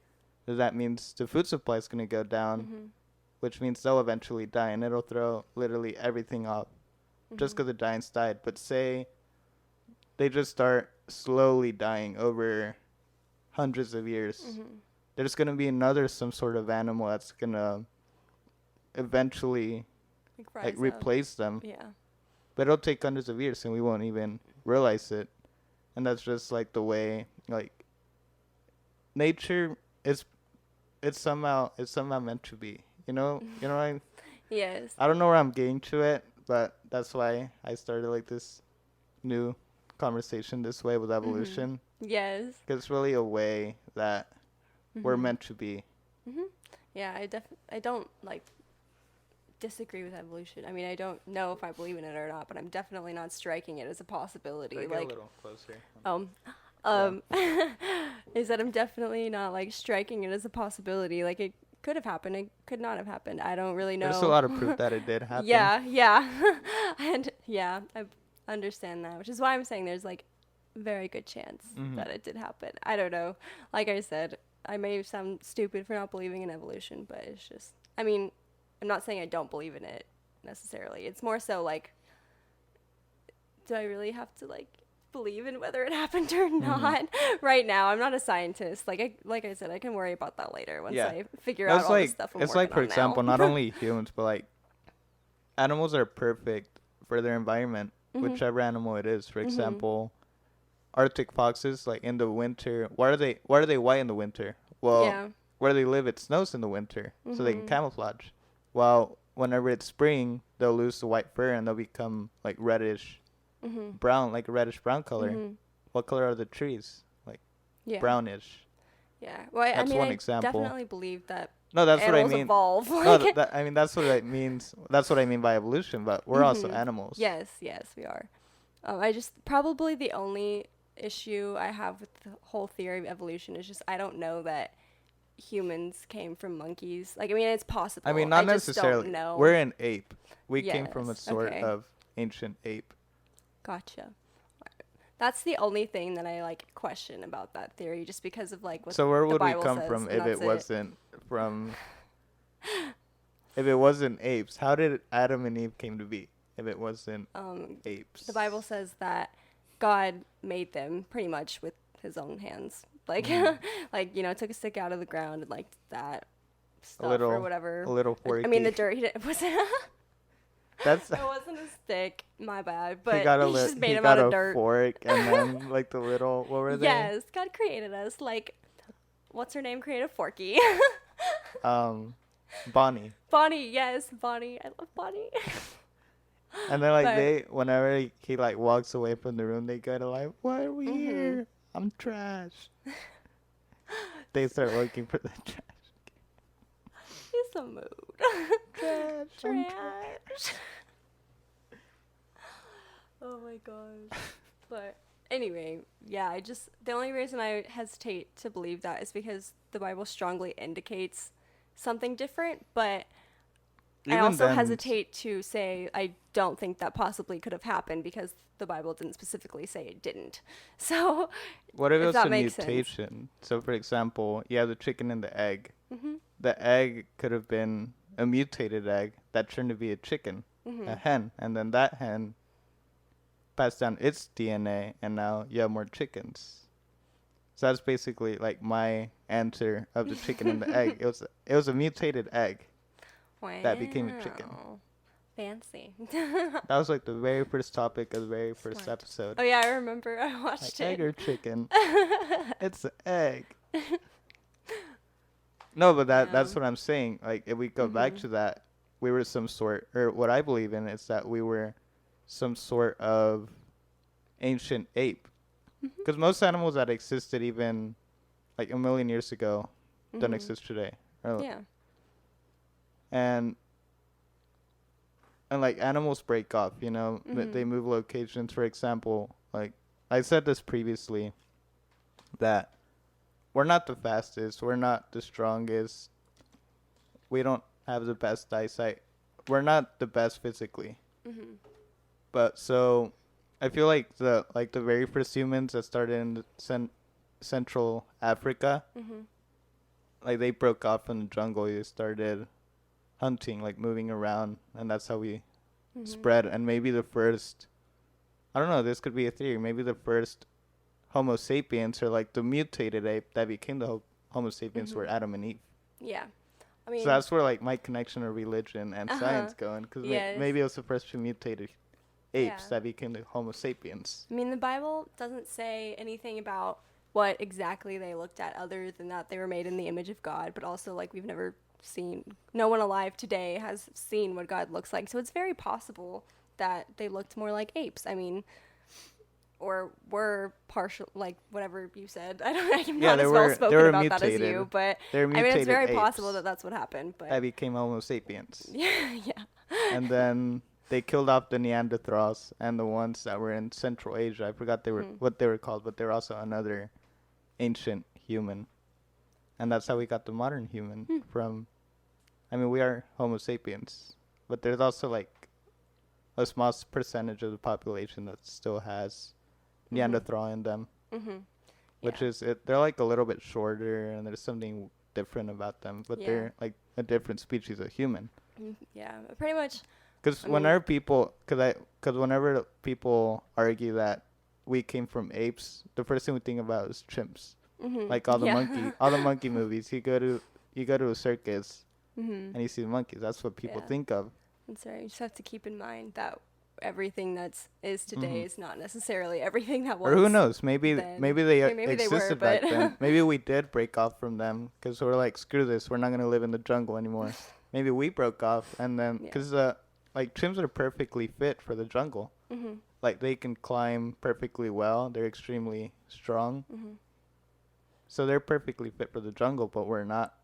So that means the food supply is going to go down, which means they'll eventually die, and it'll throw literally everything off just because the giants died. But say they just start slowly dying over hundreds of years. There's going to be some sort of animal that's going to eventually like replace them. Yeah. But it'll take hundreds of years and we won't even realize it. And that's just like the way, like, nature is, it's somehow meant to be. You know Yes. I don't know where I'm getting to it, but that's why I started like this new conversation this way with evolution. Yes. Because it's really a way that we're meant to be. Yeah, I don't like disagree with evolution. I mean, I don't know if I believe in it or not, but I'm definitely not striking it as a possibility. Like, like a little closer. Is that I'm definitely not like striking it as a possibility. Like it could have happened, it could not have happened. I don't really know. There's a lot of proof that it did happen. Yeah. And yeah, I understand that, which is why I'm saying there's like very good chance that it did happen. I don't know. Like I said, I may sound stupid for not believing in evolution, but it's just, I mean, I'm not saying I don't believe in it necessarily. It's more so like, do I really have to like believe in whether it happened or not right now? I'm not a scientist. Like I said, I can worry about that later once I figure out all the stuff I'm It's working like, for on example, now. not only humans, but like animals are perfect for their environment, whichever animal it is. For example, Arctic foxes, like in the winter, why are they white in the winter? Well, where they live, it snows in the winter, so they can camouflage. While whenever it's spring, they'll lose the white fur and they'll become like reddish brown, like a reddish brown color. What color are the trees? Like brownish. Yeah. Well, That's I mean, one I example. definitely believe that. No, that's what I animals mean. Evolve. No, I mean that's what it means. That's what I mean by evolution. But we're also animals. Yes, we are. I just probably the only issue I have with the whole theory of evolution is just I don't know that humans came from monkeys. Like, I mean, it's possible. I mean, not I just necessarily. Don't know. We're an ape. We came from a sort okay. of ancient ape. Gotcha. That's the only thing that I like question about that theory, just because of like what So where the would Bible we come says, from and if it that's wasn't from? If it wasn't apes, how did Adam and Eve came to be? If it wasn't apes, the Bible says that God made them pretty much with his own hands. Like, like, you know, took a stick out of the ground and like that stuff or whatever. A little forky. I mean, the dirt. He didn't, That's. it wasn't a stick. My bad. But he just made him out of dirt. Fork and then like the little. What were they? Yes, God created us. Like, what's her name? Created Forky. Bonnie. Bonnie. Yes, Bonnie. I love Bonnie. And then like whenever he like walks away from the room, they go to like, why are we here? I'm trash. They start looking for the trash. He's a mood. Trash. Oh my gosh. But anyway, yeah, the only reason I hesitate to believe that is because the Bible strongly indicates something different, but I also hesitate to say I don't think that possibly could have happened because the Bible didn't specifically say it didn't. So what if it was a mutation? Sense. So for example, you have the chicken and the egg. The egg could have been a mutated egg that turned to be a chicken, a hen, and then that hen passed down its DNA, and now you have more chickens. So that's basically like my answer of the chicken and the egg. It was a mutated egg Wow. that became a chicken. Fancy. That was like the very first topic of the very first Smart. episode. Oh yeah, I remember. I watched Like it. egg or chicken? It's an egg. No, but that's what I'm saying. Like if we go back to that, we were some sort, or what I believe in is that we were some sort of ancient ape. Because most animals that existed even like a million years ago don't exist today. Yeah. And like animals break off, you know, they move locations. For example, like I said this previously, that we're not the fastest, we're not the strongest, we don't have the best eyesight, we're not the best physically. But so I feel like the very first humans that started in Central Africa, like they broke off from the jungle. They started hunting, like moving around, and that's how we spread. And maybe the first, I don't know, this could be a theory. Maybe the first Homo sapiens, or like the mutated ape that became the Homo sapiens, were Adam and Eve. Yeah. I mean, So that's where like my connection of religion and science going, because Yes. maybe it was the first two mutated apes that became the Homo sapiens. I mean, the Bible doesn't say anything about what exactly they looked at, other than that they were made in the image of God, but also like we've never seen, no one alive today has seen what God looks like. So it's very possible that they looked more like apes. I mean, or were partial, like whatever you said. I'm not as well spoken about that as you, but I mean, it's very possible that that's what happened. But that became Homo sapiens. yeah. And then they killed off the Neanderthals and the ones that were in Central Asia. I forgot they were what they were called, but they're also another ancient human. And that's how we got the modern human from. I mean, we are Homo sapiens, but there's also like a small percentage of the population that still has Neanderthal in them, which is it. They're like a little bit shorter, and there's something different about them, but they're like a different species of human. Yeah, pretty much. Because whenever people argue that we came from apes, the first thing we think about is chimps. Like all the monkey movies. You go to a circus and you see the monkeys. That's what people think of. That's right. You just have to keep in mind that everything is today is not necessarily everything that was. Or who knows? Maybe then. they Maybe existed they were, back then. Maybe we did break off from them because we're like, screw this. We're not gonna live in the jungle anymore. Maybe we broke off, and then because like chimps are perfectly fit for the jungle. Like they can climb perfectly well. They're extremely strong. So they're perfectly fit for the jungle, but we're not.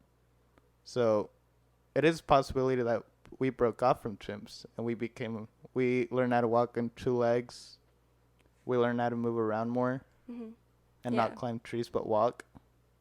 So it is a possibility that we broke off from chimps and we learned how to walk on two legs. We learned how to move around more and not climb trees but walk.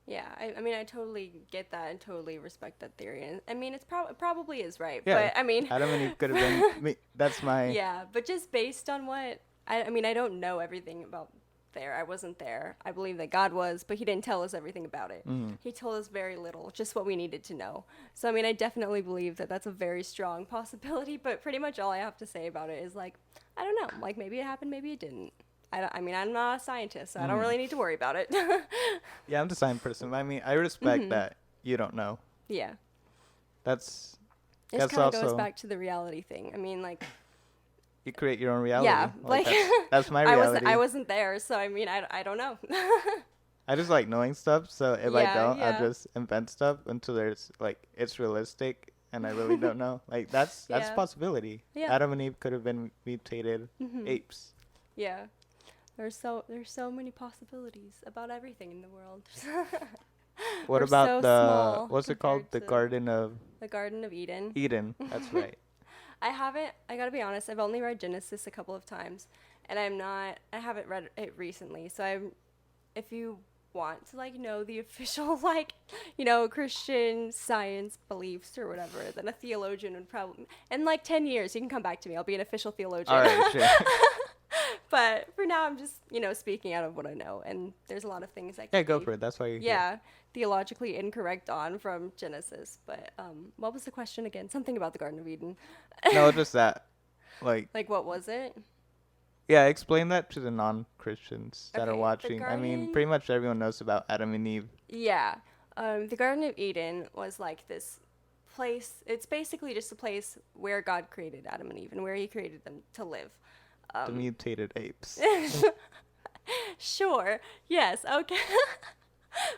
Yeah, I mean, I totally get that and totally respect that theory. And I mean, it probably is right. Yeah, but I mean, Adam and Eve could have been me. That's my. Yeah, but just based on what I mean, I don't know everything about there. I wasn't there. I believe that God was, but he didn't tell us everything about it. He told us very little, just what we needed to know. So I mean, I definitely believe that that's a very strong possibility, but pretty much all I have to say about it is like, I don't know, like maybe it happened, maybe it didn't. I mean, I'm not a scientist, so I don't really need to worry about it. Yeah, I'm the science person. I mean, I respect that you don't know. Yeah. That's It just kind of goes back to the reality thing. I mean, like, you create your own reality. yeah, like that's my reality. I wasn't there, so I mean, I don't know. I just like knowing stuff, so if I don't, yeah. I'll just invent stuff until there's like it's realistic and I really don't know. Like that's a possibility. Yeah. Adam and Eve could have been mutated apes. Yeah. There's so many possibilities about everything in the world. What We're about so what's it called? The Garden of Eden. Eden. That's right. I gotta be honest, I've only read Genesis a couple of times, and I haven't read it recently, so if you want to like know the official like, you know, Christian science beliefs or whatever, then a theologian would probably, in like 10 years, you can come back to me, I'll be an official theologian. All right, sure. But for now, I'm just, you know, speaking out of what I know, and there's a lot of things I can Yeah, go for it. That's why you're here. Theologically incorrect on from Genesis. But what was the question again? Something about the Garden of Eden. No, just that. Like what was it? Yeah, explain that to the non-Christians that are Okay, the watching. I mean, garden. pretty much everyone knows about Adam and Eve. Yeah, the Garden of Eden was like this place. It's basically just a place where God created Adam and Eve and where He created them to live. The Um, mutated apes. sure. Yes. Okay.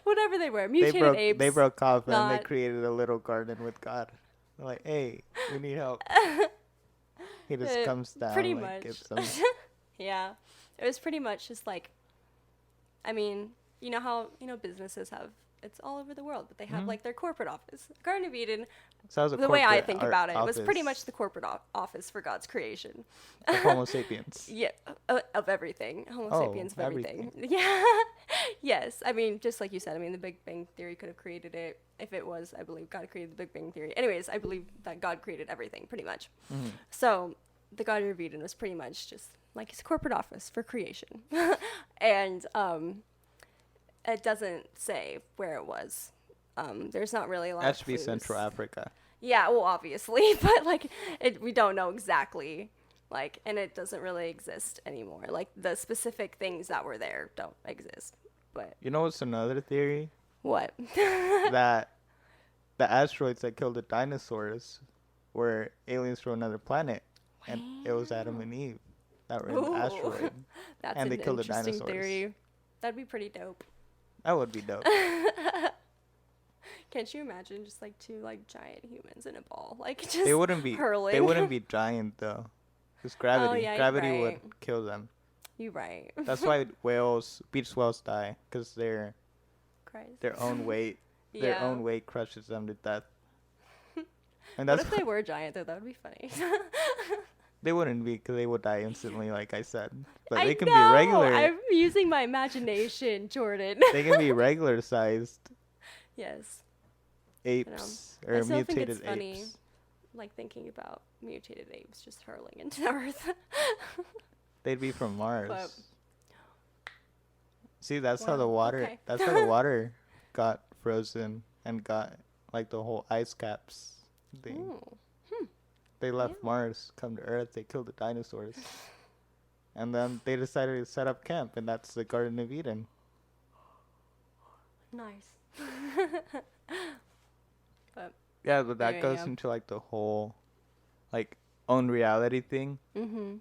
Whatever they were, They mutated broke. apes. They broke off and they Not. created a little garden with God. They're like, hey, we need help. He just comes Pretty down, like, much. gives them. Yeah, it was pretty much just like, I mean, you know how businesses have, it's all over the world, but they have Mhm. like their corporate office. Garden of Eden, Sounds a the way I corporate think art about it, was pretty office much the corporate office for God's creation. of Homo sapiens. Yeah, of everything, Homo Oh, sapiens of everything. Yeah, yes. I mean, just like you said, I mean, the Big Bang Theory could have created it if it was. I believe God created the Big Bang Theory. Anyways, I believe that God created everything, pretty much. Mhm. So the Garden of Eden was pretty much just like his corporate office for creation, and it doesn't say where it was. There's not really a lot That of should be clues. Central Africa. Yeah, well, obviously, but like we don't know exactly, like, and it doesn't really exist anymore. Like the specific things that were there don't exist. But You know what's another theory? what? That the asteroids that killed the dinosaurs were aliens from another planet, and it was Adam and Eve that were in the Ooh. asteroid, That's and an they killed the interesting dinosaurs. theory. That'd be pretty dope. That would be dope. Can't you imagine just like two like giant humans in a ball, like just They wouldn't be. hurling? They wouldn't be giant though, because gravity. yeah, you're Gravity right. would kill them. You right. That's why beach whales die, because their Christ. own weight, Yeah. their own weight crushes them to death. And What that's if they were giant though? That would be funny. they wouldn't be, because they would die instantly, like I said. But I they can know, be regular. I'm using my imagination, Jordan. They can be regular sized Yes. apes I or still think mutated it's funny, apes. like thinking about mutated apes just hurling into the earth. They'd be from Mars. But- See, that's how the Wow, water. okay. That's how the water got frozen and got like the whole ice caps thing. Ooh. They left Yeah. Mars, come to Earth. They killed the dinosaurs, and then they decided to set up camp, and that's the Garden of Eden. Nice. But Yeah, but that Anyway, goes yeah. into like the whole, like, own reality thing. mhm.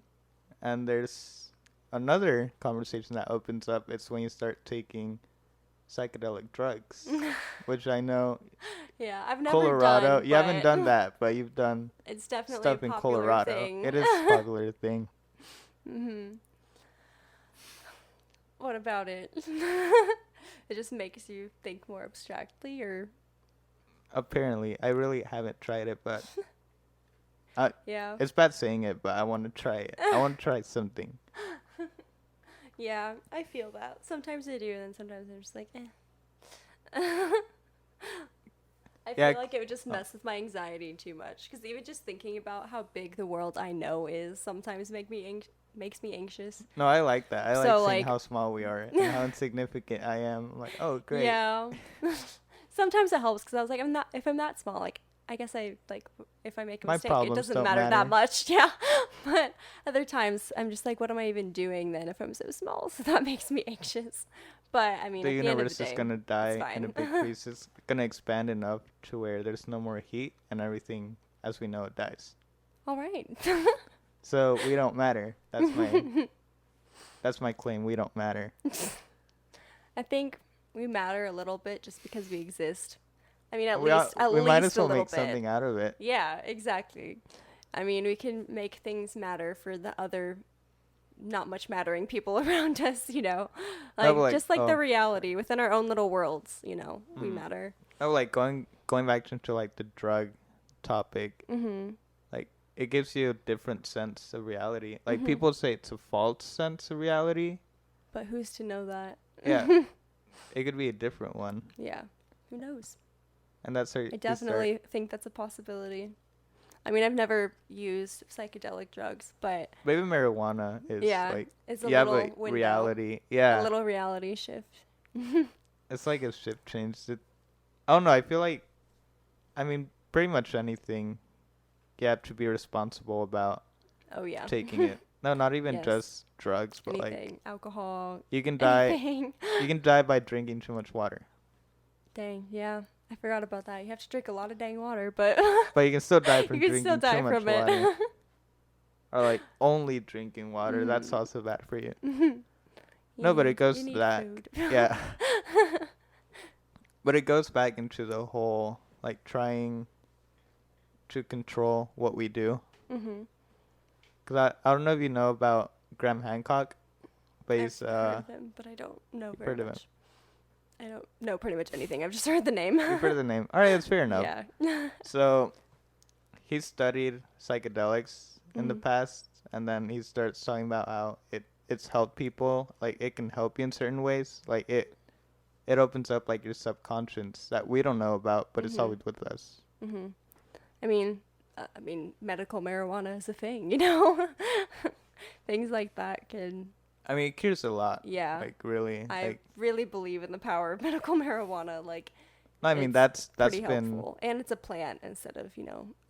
And there's another conversation that opens up. It's when you start taking psychedelic drugs, which I know Yeah, I've never Colorado. done. You haven't but done that, but you've done It's definitely stuff a in popular Colorado. thing. It is a popular thing. Mhm. What about it? It just makes you think more abstractly, or Apparently, I really haven't tried it, but yeah, it's bad saying it, but I want to try it. I want to try something. yeah. I feel that. Sometimes I do, and then sometimes I'm just like, eh. I Yeah, feel like it would just mess with my anxiety too much. Because even just thinking about how big the world I know is sometimes makes me anxious. No, I like that. I like So, seeing like- how small we are and how insignificant I am. I'm like, oh, great. Yeah. Sometimes it helps because I was like, if I'm that small, like, I guess if I make a My mistake, it problems doesn't don't matter matter. that much. Yeah. But other times I'm just like, what am I even doing then if I'm so small? So that makes me anxious. But I mean, The at the end of universe the is day, gonna die fine. in a big freeze. It's gonna expand enough to where there's no more heat and everything as we know it dies. all right. So we don't matter. That's my claim. We don't matter. I think we matter a little bit just because we exist. I mean, at we least might as a well little make bit. something out of it. Yeah, exactly. I mean, we can make things matter for the other not much mattering people around us, you know. No, but, like, just like the oh. reality within our own little worlds, you know. We Mm. matter. Oh, like going back into like the drug topic. Mhm. Like it gives you a different sense of reality. Like Mhm. people say it's a false sense of reality. But who's to know that? Yeah. It could be a different one. Yeah. Who knows? And that's how I definitely think that's a possibility. I mean, I've never used psychedelic drugs, but maybe marijuana is yeah, like it's a you have little like window, reality. Yeah. a little reality shift. It's like a shift change. I don't know. I feel like, I mean, pretty much anything you have to be responsible about Oh yeah. taking it. No, not even Yes. just drugs, but like Anything. Alcohol. you can die. Anything. You can die by drinking too much water. Dang, yeah. I forgot about that. You have to drink a lot of dang water, but But you can still die you from can still drinking too die much from water. it. Or like only drinking water. That's Mhm. also bad for you. You No, but it need, goes you to need that. food. Yeah. But it goes back into the whole like trying to control what we do. Mhm. Cause I don't know if you know about Graham Hancock, but I've he's heard of him, but I don't know you've very heard of him. much. I don't know pretty much anything. I've just heard the name. You've heard of the name. All right, that's fair enough. Yeah. So he studied psychedelics in the Mhm. past, and then he starts talking about how it's helped people. Like it can help you in certain ways. Like it opens up like your subconscious that we don't know about, but it's Mhm. always with us. Mhm. I mean, medical marijuana is a thing, you know. Things like that can. I mean, it cures a lot. Yeah. Like really. I Like really believe in the power of medical marijuana. Like, no, I mean it's that's pretty been helpful, and it's a plant instead of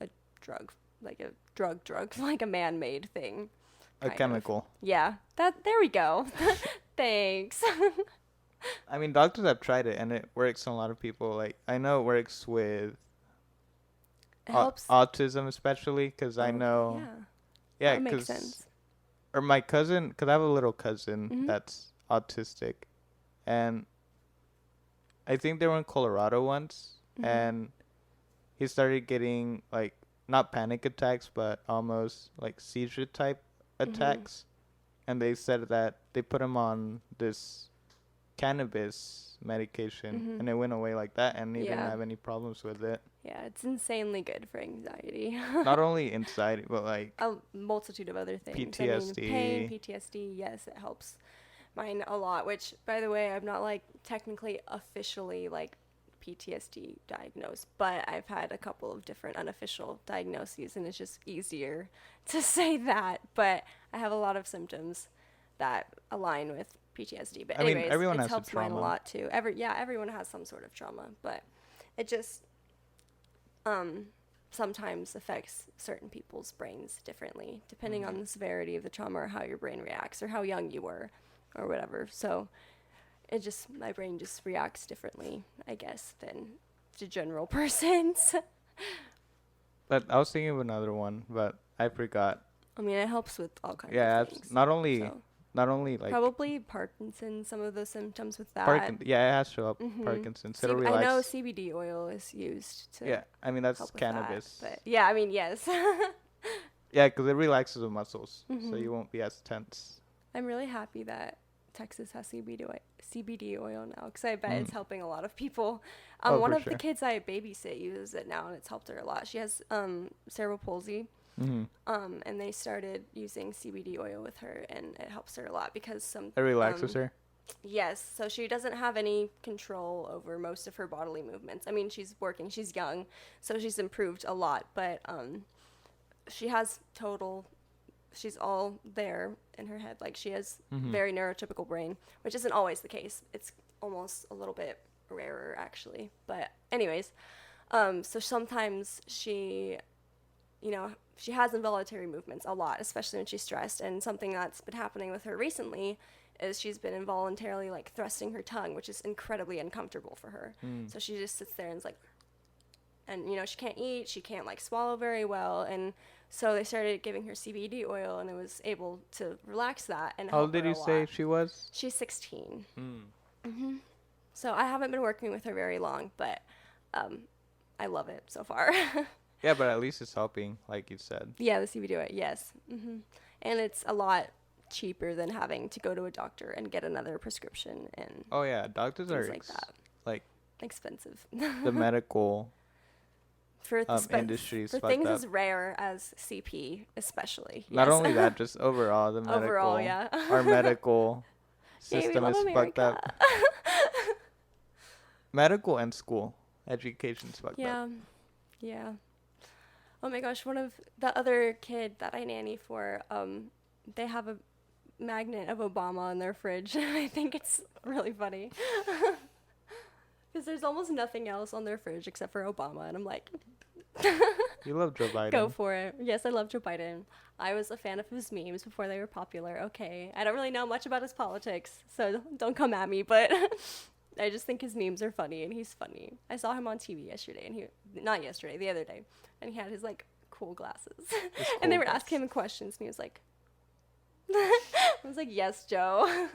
a drug, like a drug, like a man-made thing. a kind of. chemical. Yeah. There we go. Thanks. I mean, doctors have tried it and it works on a lot of people. Like I know it works with It helps. autism, especially because I Okay, know. Yeah. Yeah, That makes 'cause sense. or my cousin, because I have a little cousin Mhm. that's autistic, and I think they were in Colorado once, Mhm. and he started getting like not panic attacks, but almost like seizure type attacks, and they said that they put him on this cannabis medication, and it went away like that, and he didn't Yeah. have any problems with it. Yeah, it's insanely good for anxiety. Not only anxiety, but like A multitude of other things. I PTSD. mean, pain, PTSD, yes, it helps mine a lot, which, by the way, I'm not, like, technically officially, like, PTSD diagnosed, but I've had a couple of different unofficial diagnoses, and it's just easier to say that, but I have a lot of symptoms that align with PTSD. But I mean, anyways, everyone it's has a helped mine a trauma. lot, too. Everyone has some sort of trauma, but it just sometimes affects certain people's brains differently, depending on the severity of the trauma or how your brain reacts or how young you were or whatever. So my brain just reacts differently, I guess, than the general person's. But I was thinking of another one, but I forgot. I mean, it helps with all kinds Yeah, of things. not only So, like probably Parkinson's, some of the symptoms with that. Yeah, it has to help Mhm. Parkinson's. I It'll relax. know CBD oil is used to Yeah, I mean that's help with cannabis. that, but yeah, I mean, yes. Yeah, because it relaxes the muscles, so Mhm. you won't be as tense. I'm really happy that Texas has CBD oil now, because I bet it's helping a lot of people. Oh, One for of the sure. kids I babysit uses it now, and it's helped her a lot. She has cerebral palsy, Mm-hmm. and they started using CBD oil with her, and it helps her a lot because It relaxes her. Yes, so she doesn't have any control over most of her bodily movements. I mean, she's working, she's young, so she's improved a lot, but she has she's all there in her head. Like, she has very neurotypical brain, which isn't always the case. It's almost a little bit rarer, actually. But anyways, so sometimes she has involuntary movements a lot, especially when she's stressed. And something that's been happening with her recently is she's been involuntarily, like, thrusting her tongue, which is incredibly uncomfortable for her. So she just sits there and is like, and, she can't eat, she can't, like, swallow very well, and so they started giving her CBD oil, and it was able to relax that and How help old did her you a say lot. she was? She's 16. So I haven't been working with her very long, but I love it so far. Yeah, but at least it's helping, like you said. Yeah, the CBD oil, yes. And it's a lot cheaper than having to go to a doctor and get another prescription and Oh yeah, doctors are things like that. like Expensive. the medical For industry is for fucked things up. as rare as CP, especially. Not yes. only that, just overall the medical. Overall, yeah. Our medical Yay, we system love is fucked America. up. Medical and school education's fucked up. Yeah. Oh my gosh, one of the other kid that I nanny for, they have a magnet of Obama on their fridge. I think it's really funny. Because there's almost nothing else on their fridge except for Obama. And I'm like, You love Joe Biden. Go for it. Yes, I love Joe Biden. I was a fan of his memes before they were popular. Okay. I don't really know much about his politics, so don't come at me, but I just think his memes are funny and he's funny. I saw him on TV yesterday and not yesterday, the other day, and he had his like cool glasses. And they were asking him questions and he was like I was like, "Yes, Joe."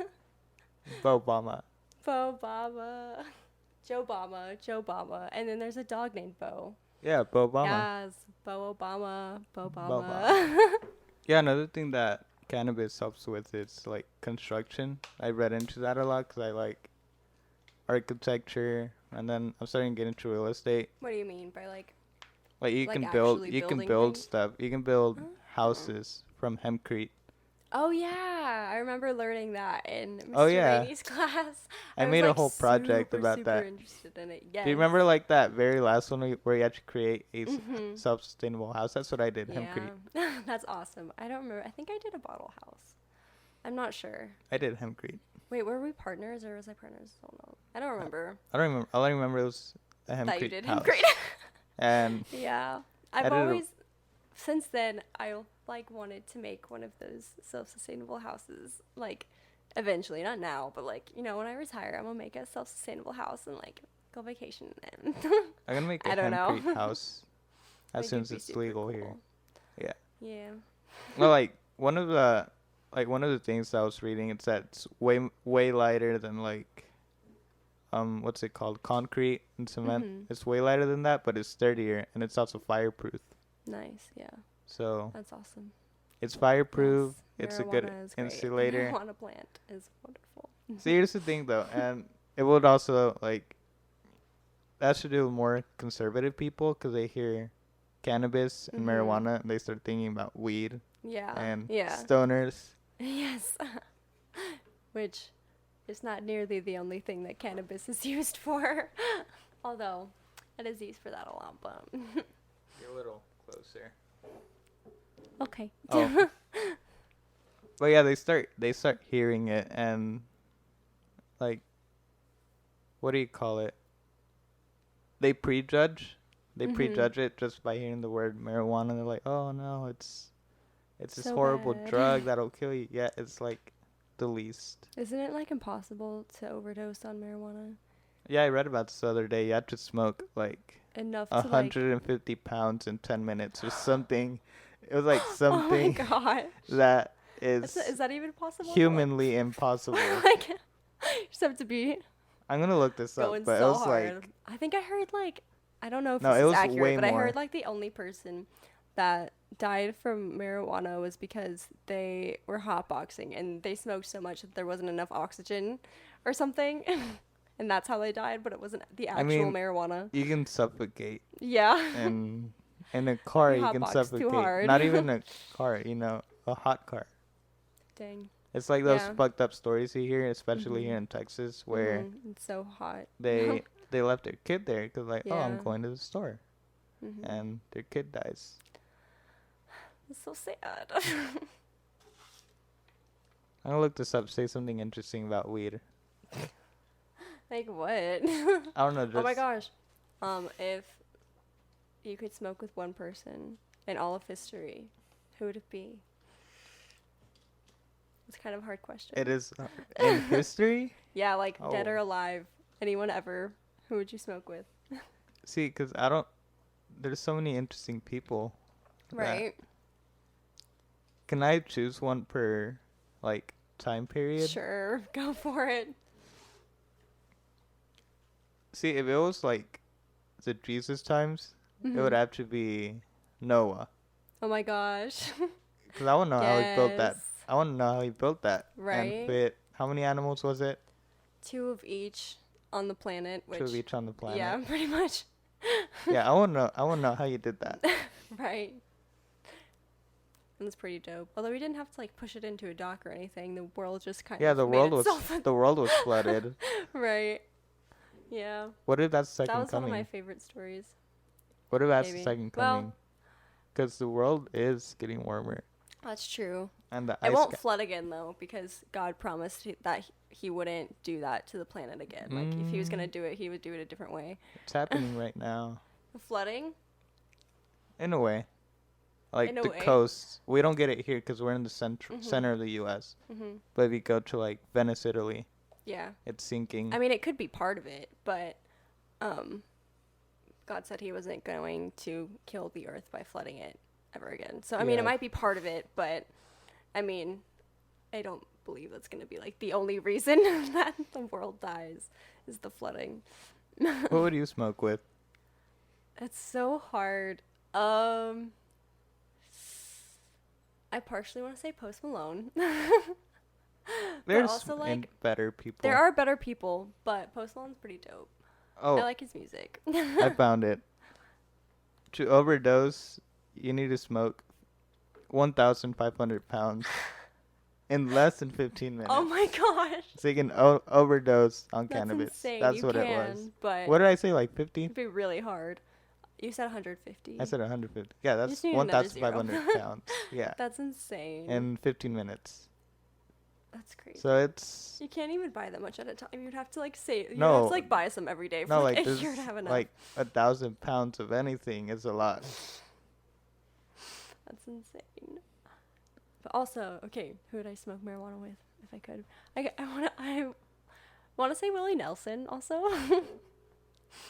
Bo Obama. Bo Baba. Joe Obama. And then there's a dog named Bo. Yeah, Bo Obama. Yes, Bo Obama. Yeah, another thing that cannabis helps with is like construction. I read into that a lot because I like architecture, and then I'm starting to get into real estate. What do you mean by like you like can actually you can building build things? stuff. You can build houses from hempcrete. Oh yeah, I remember learning that in Mr. Oh, yeah. Rainey's class. I was, made a like, whole project about super that. Interested in it. Yes. Do you remember like that very last one where you had to create a Mhm. self-sustainable house? That's what I did. Yeah, Hempcrete. that's awesome. I don't remember. I think I did a bottle house. I'm not sure. I did hempcrete. Wait, were we partners or was I partners? I don't know. I don't remember. I don't remember. All I remember was a hempcrete That you did house. hempcrete. And Yeah. I I've did a- always, since then, I like wanted to make one of those self-sustainable houses. Like, eventually, not now, but like, when I retire, I'm gonna make a self-sustainable house and like go vacation and I'm gonna make a I don't know. hempcrete house as Like, soon it'd as be it's super legal here. cool. Yeah. Yeah. Well, one of the things I was reading, it's that it's way lighter than what's it called, concrete and cement. Mhm. It's way lighter than that, but it's sturdier and it's also fireproof. Nice. Yeah. So That's awesome. it's fireproof. Yes, It's a good marijuana is great. insulator. Marijuana plant is wonderful. See, here's the thing though, and it would also that should do with more conservative people because they hear cannabis and Mhm. marijuana and they start thinking about weed Yeah. and Yeah. stoners. Yes. Which is not nearly the only thing that cannabis is used for. Although it is used for that a lot, but You're a little closer. okay. Oh. But yeah, they start hearing it and what do you call it? They prejudge. They Mhm. prejudge it just by hearing the word marijuana. They're like, "Oh no, it's this So horrible bad. drug that'll kill you." Yeah, it's like the least. Isn't it like impossible to overdose on marijuana? Yeah, I read about this the other day. You have to smoke like Enough to 150 pounds in 10 minutes or something. It was like Oh my something gosh. that is Is that even possible? humanly impossible. Like, you just have to be I'm gonna look this up, going but so it was hard. like I think I heard I don't know if No, this it is was accurate, way but I more. heard the only person that died from marijuana was because they were hotboxing and they smoked so much that there wasn't enough oxygen or something. And that's how they died, but it wasn't the actual mean, marijuana. you can suffocate Yeah. and in a car You you can hotbox too suffocate. hard. Not even a car, a hot car. Dang. It's like those Yeah. fucked up stories you hear, especially here Mhm. in Texas, where It's so hot. they left their kid there because oh, I'm Yeah. going to the store, Mhm. and their kid dies. It's so sad. I'm gonna look this up. Say something interesting about weed. Like what? I don't know. Just Oh my gosh. If you could smoke with one person in all of history, who would it be? It's kind of a hard question. It is in history. Yeah, like dead Oh. or alive. Anyone ever. Who would you smoke with? See, because I don't. There's so many interesting people. that- Right. Can I choose one per time period? Sure. Go for it. See, if it was the Jesus times, it would Mhm. have to be Noah. Oh my gosh. Because I want to know how he built that. Yes. I want to know how he built that. Right. And fit. How many animals was it? 2 of each on the planet, which 2 of each on the planet. yeah, pretty much. Yeah, I want to know. I want to know how you did that. Right. That's pretty dope. Although we didn't have to push it into a dock or anything. The world just kind Yeah, of the made world was itself the world was flooded. right. Yeah. What if that's second That was coming? one of my favorite stories. What if that's maybe. the second Well- coming? Because the world is getting warmer, That's true. and the It ice. won't flood again though, because God promised that he wouldn't do that to the planet again. Like if he was gonna do it, he would do it a different way. It's happening right now. The flooding? In a way. Like In a the way. coast, we don't get it here because we're in the Mhm. center of the U.S. Mhm. But if you go to like Venice, Italy, Yeah. it's sinking. I mean, it could be part of it, but um, God said He wasn't going to kill the earth by flooding it ever again. So I mean, it Yeah. might be part of it, but I mean, I don't believe that's going to be like the only reason that the world dies is the flooding. What would you smoke with? It's so hard. I partially want to say Post Malone. There's also, like, better people. There are better people, but Post Malone's pretty dope. Oh, I like his music. I found it. To overdose, you need to smoke 1,500 pounds in less than 15 minutes. Oh my gosh. So you can overdose on That's cannabis. insane. That's You what it can, was. but What did I say? Like 50? it'd be really hard. You said 150. I said 150. Yeah, that's just need another 1,500 pounds. Yeah. That's insane. In 15 minutes. That's crazy. So it's You can't even buy that much at a time. You'd have to like say you'd No. have to like buy some every day for no, like like a this year to have enough. like 1,000 pounds of anything is a lot. That's insane. But also, okay, who would I smoke marijuana with if I could? I want to say Willie Nelson also.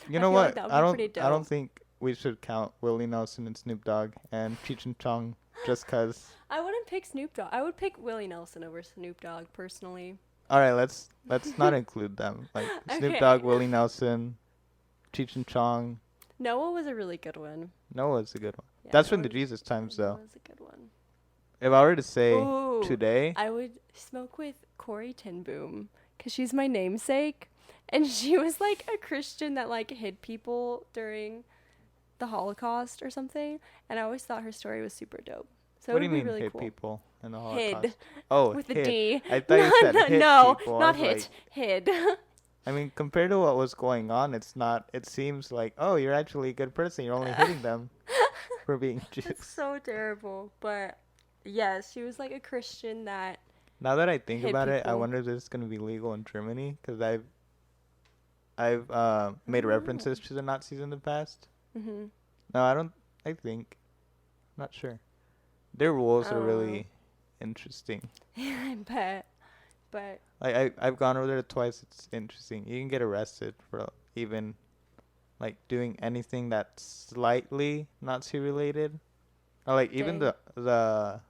You I know feel like what? that would I be don't. pretty I don't dope. think we should count Willie Nelson and Snoop Dogg and Cheech and Chong just cause. I wouldn't pick Snoop Dogg. I would pick Willie Nelson over Snoop Dogg personally. All right, let's not include them. Like Snoop Okay. Dogg, Willie Nelson, Cheech and Chong. Noah was a really good one. Noah's a good one. Yeah, That's from the Noah- Jesus times, though. Noah was a good one. If I were to say Ooh, today, I would smoke with Corrie Boom because she's my namesake, and she was like a Christian that like hid people during the Holocaust or something, and I always thought her story was super dope. So what do it you would be mean really hit cool. people in the Hid. Holocaust? Oh, With hid. a D. I thought you said hit no, people. I not was hit. like- Hid. I mean, compared to what was going on, it's not. It seems like, oh, you're actually a good person. You're only hitting them for being It's Jews. so terrible, but yes, she was like a Christian that. Now that I think hit about it, I people. wonder if this is gonna be legal in Germany because I've made Oh. references to the Nazis in the past. Mhm. No, I don't. I think, not sure. Their rules I are don't really interesting. I bet, but Like I've gone over there twice. It's interesting. You can get arrested for even like doing anything that's slightly Nazi related, or like even Dang. the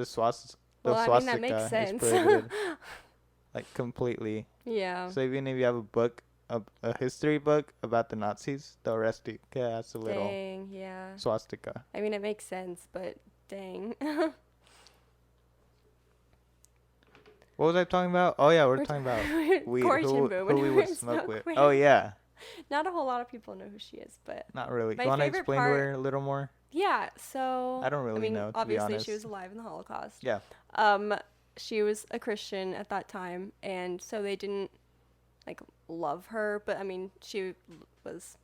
swastika. The well, I mean that swastika makes is sense. prohibited, like completely. Yeah. So even if you have a book, a history book about the Nazis, they'll arrest you. 'Cause it has a little Dang. Yeah. swastika. I mean, it makes sense, but dang. What was I talking about? Oh yeah, we're talking about weed. Corrie Who Boom we and would her smoke with? smoke Oh with. yeah, Not a whole lot of people know who she is, but not really. My You want to favorite explain to part- her a little more? yeah. So I don't really I mean, know, to be obviously honest. she was alive in the Holocaust. Yeah. She was a Christian at that time, and so they didn't like love her, but I mean, she was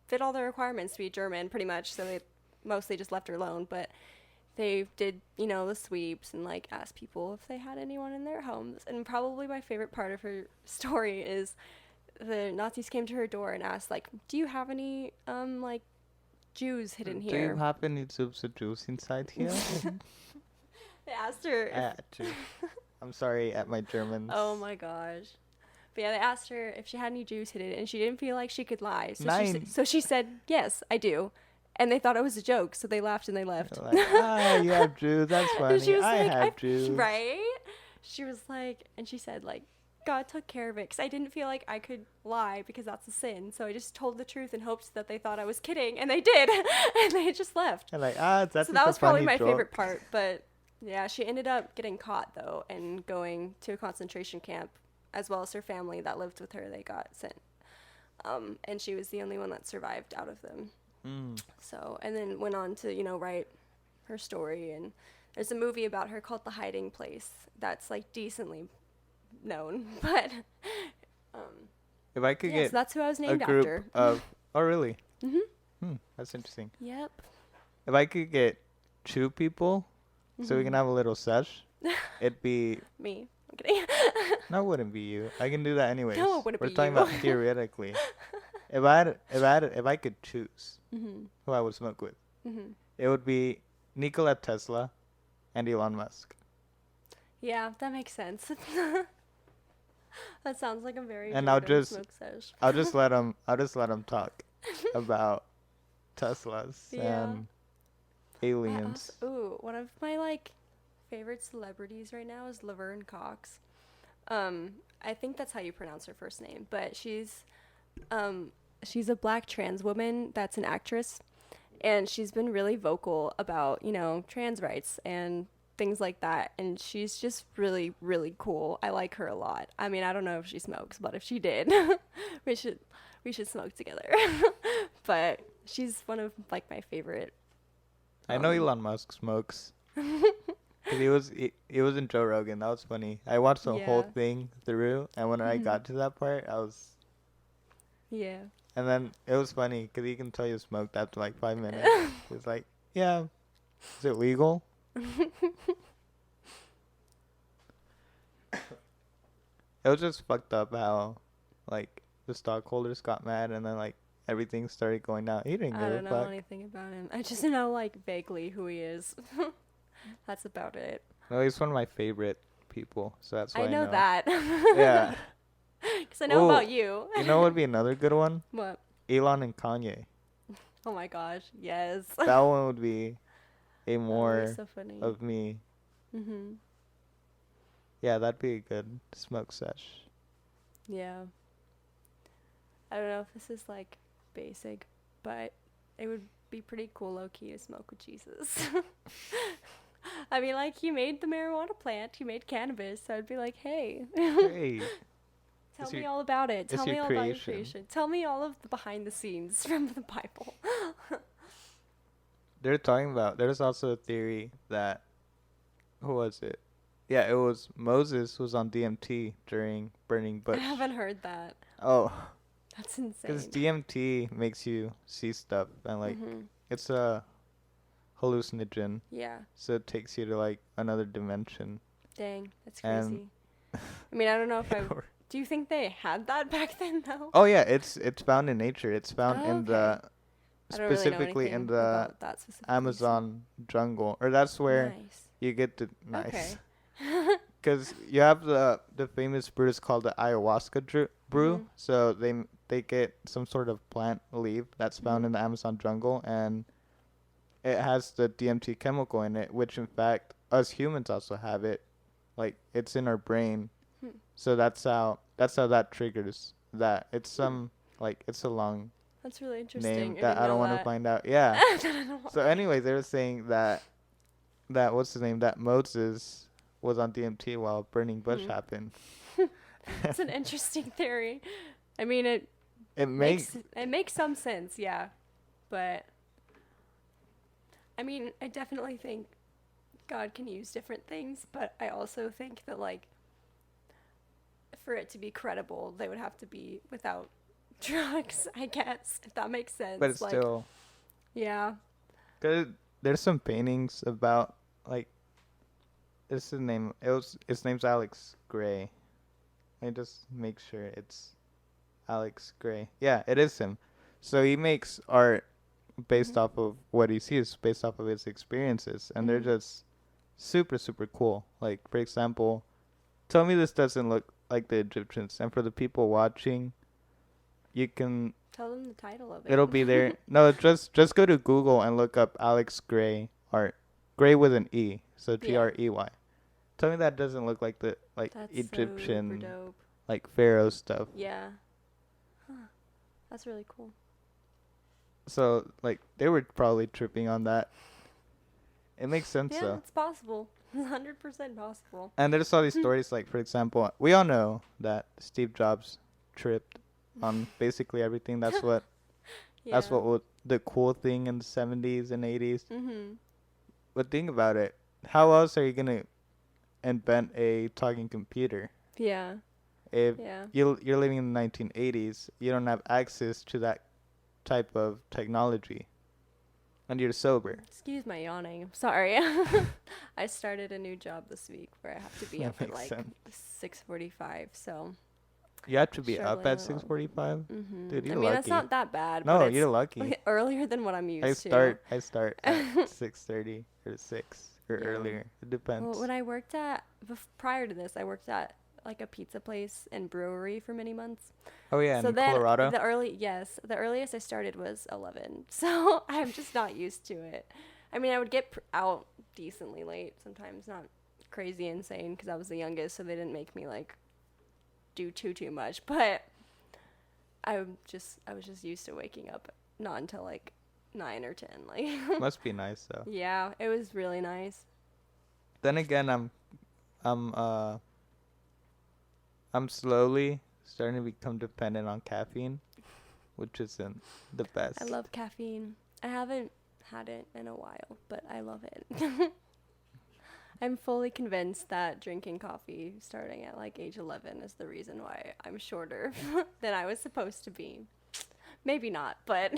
fit all the requirements to be German, pretty much. So they mostly just left her alone, but they did, the sweeps and like asked people if they had anyone in their homes. And probably my favorite part of her story is the Nazis came to her door and asked, like, "Do you have any like Jews hidden Do you here?" have any tubes of juice inside here? They asked her. I'm sorry at my Germans. Oh my gosh. But yeah, they asked her if she had any Jews hidden, and she didn't feel like she could lie. So she said, "Yes, I do." And they thought it was a joke, so they laughed and they left. They're like, you have Jews. That's funny. And she was I like, have Jews. Right? She was like, and she said, like, God took care of it because I didn't feel like I could lie because that's a sin. So I just told the truth in hopes that they thought I was kidding, and they did, and they just left. They're like, that's So that was a probably funny my joke. favorite part. But yeah, she ended up getting caught though and going to a concentration camp, as well as her family that lived with her. They got sent, and she was the only one that survived out of them. So, and then went on to write her story, and there's a movie about her called The Hiding Place that's like decently known, but If I could yeah, so get that's who I was a named group after. of, oh really? Mhm. That's interesting. Yep. If I could get 2 people, so we can have a little sesh, it'd be. Me. I'm kidding. No, it wouldn't be you. I can do that anyways. No, it wouldn't We're be talking you. about theoretically. If I could choose who I would smoke with, Mhm. it would be Nikola Tesla and Elon Musk. Yeah, that makes sense. That sounds like a very And random smoke sesh. I'll just let them talk about Teslas Yeah. and I also, aliens. ooh, one of my like favorite celebrities right now is Laverne Cox. I think that's how you pronounce her first name, but um she's a black trans woman that's an actress, and she's been really vocal about, trans rights and things like that, and she's just really really cool. I like her a lot. I mean, I don't know if she smokes, but if she did, we should we should smoke together. But she's one of like my favorite. I know um Elon Musk smokes. Cause he was in Joe Rogan. That was funny. I watched the whole yeah. thing through, and when I got to that part, Yeah. and then it was funny because he can tell you smoked after like 5 minutes. He's like, "Yeah, is it legal?" It was just fucked up how, like, the stockholders got mad, and then like everything started going down. He didn't I give a don't know fuck. anything about him. I just know like vaguely who he is. That's about it. No, he's one of my favorite people, so that's why I I know know. that. Yeah. Because I know Oh, about you. you know what would be another good one? What? Elon and Kanye. Oh my gosh. Yes. That one would be a That would be more so funny. of me. Mhm. Yeah, that'd be a good smoke sesh. Yeah. I don't know if this is like basic, but it would be pretty cool low key to smoke with Jesus. I mean, like, he made the marijuana plant, he made cannabis, so I'd be like, hey, Hey, tell it's me your all about it. it's Tell your me all about your creation. creation. Tell me all of the behind the scenes from the Bible. They're talking about. There's also a theory that who was it? Yeah, it was Moses was on DMT during burning I bush. haven't heard that. Oh, That's because insane. DMT makes you see stuff and like Mhm. it's a hallucinogen, Yeah. so it takes you to like another dimension. Dang, that's And crazy. I mean, I don't know if I. Do you think they had that back then though? oh yeah, it's found in nature. It's found Oh, in okay. the I don't really know specifically in anything the about that specifically. So. Amazon jungle, or that's where Nice. you get the nice. Okay. Because you have the famous brew is called the ayahuasca brew. Mhm. So they get some sort of plant leaf that's found Mhm. in the Amazon jungle, and it has the DMT chemical in it, which in fact us humans also have it. Like it's in our brain. Hmm. So that's how that triggers that. It's some like it's a long That's really name interesting. I that didn't I don't know want to that. find out. Yeah. So anyway, they were saying that what's his name, that Moses was on DMT while burning bush Mhm. happened. It's an interesting theory. I mean, it It makes makes some sense, yeah. But I mean, I definitely think God can use different things, but I also think that like for it to be credible, they would have to be without drugs, I guess, if that makes but sense. it's Like, still yeah. cause there's some paintings about like this is his name. His name's Alex Gray. Let me just make sure it's Alex Gray. Yeah, it is him. So he makes art based Mhm. off of what he sees, based off of his experiences, and they're Mhm. just super super cool. Like for example, tell me this doesn't look like the Egyptians, and for the people watching, you can Tell them the title of it. it'll be there. No, just go to Google and look up Alex Gray art. Gray with an E, so Yeah. Grey. Tell me that doesn't look like the like That's super Egyptian dope. like pharaoh stuff. Yeah. Huh. That's really cool. So like they were probably tripping on that. It makes sense Yeah, though. it's possible. 100% possible. And there's all these stories like for example, we all know that Steve Jobs tripped on basically everything. Yeah. That's what was the cool thing in the 70s and 80s. Mhm. But think about it. How else are you going to invent a talking computer? Yeah. If Yeah. you're living in the 1980s, you don't have access to that type of technology, and you're sober. Excuse my yawning. I'm sorry. I started a new job this week where I have to be That up at makes like sense. 6:45. So You have to be up struggling a at little. 6:45. Dude, I you're mean, that's lucky. not that bad, but No, it's you're lucky. earlier than what I'm I used to. start I start at 6:30 or 6 or Yeah. earlier. It Well, depends. when I worked at prior to this, I worked at like a pizza place and brewery for many months. Oh yeah, So in then Colorado. the earliest I started was 11. So I'm just not used to it. I mean, I would get out decently late sometimes, not crazy insane because I was the youngest, so they didn't make me like do too much. But I was just used to waking up not until like 9 or 10. Like, Must be nice though. yeah, it was really nice. Then again, I'm uh I'm slowly starting to become dependent on caffeine, which isn't the best. I love caffeine. I haven't had it in a while, but I love it. I'm fully convinced that drinking coffee starting at like age 11 is the reason why I'm shorter than I was supposed to be. Maybe not, but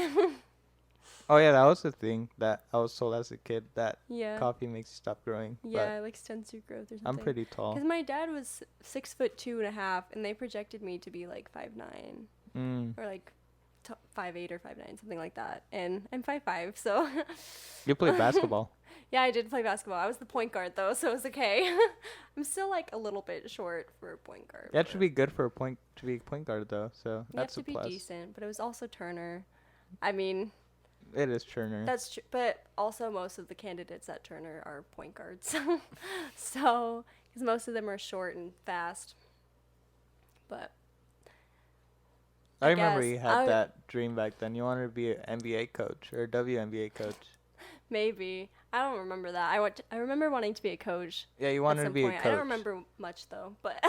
Oh yeah, that was the thing that I was told as a kid that yeah. coffee makes you stop growing. Yeah, like stunts your growth or something. I'm pretty tall. Because my dad was 6'2.5", and they projected me to be like 5'9", or like 5'8" or 5'9", something like that. And I'm 5'5", so You play basketball. yeah, I did play basketball. I was the point guard though, so it was okay. I'm still like a little bit short for a point guard. You have to be good for a point guard though, so You that's have to a be plus. decent, but it was also Turner. I mean, It is Turner. that's true, but also most of the candidates at Turner are point guards. So, because most of them are short and fast. But I remember guess you had that dream back then. You wanted to be an NBA coach or a WNBA coach. maybe I don't remember that. I remember wanting to be a coach. Yeah, you At wanted to some be point. a coach. I don't remember much though, but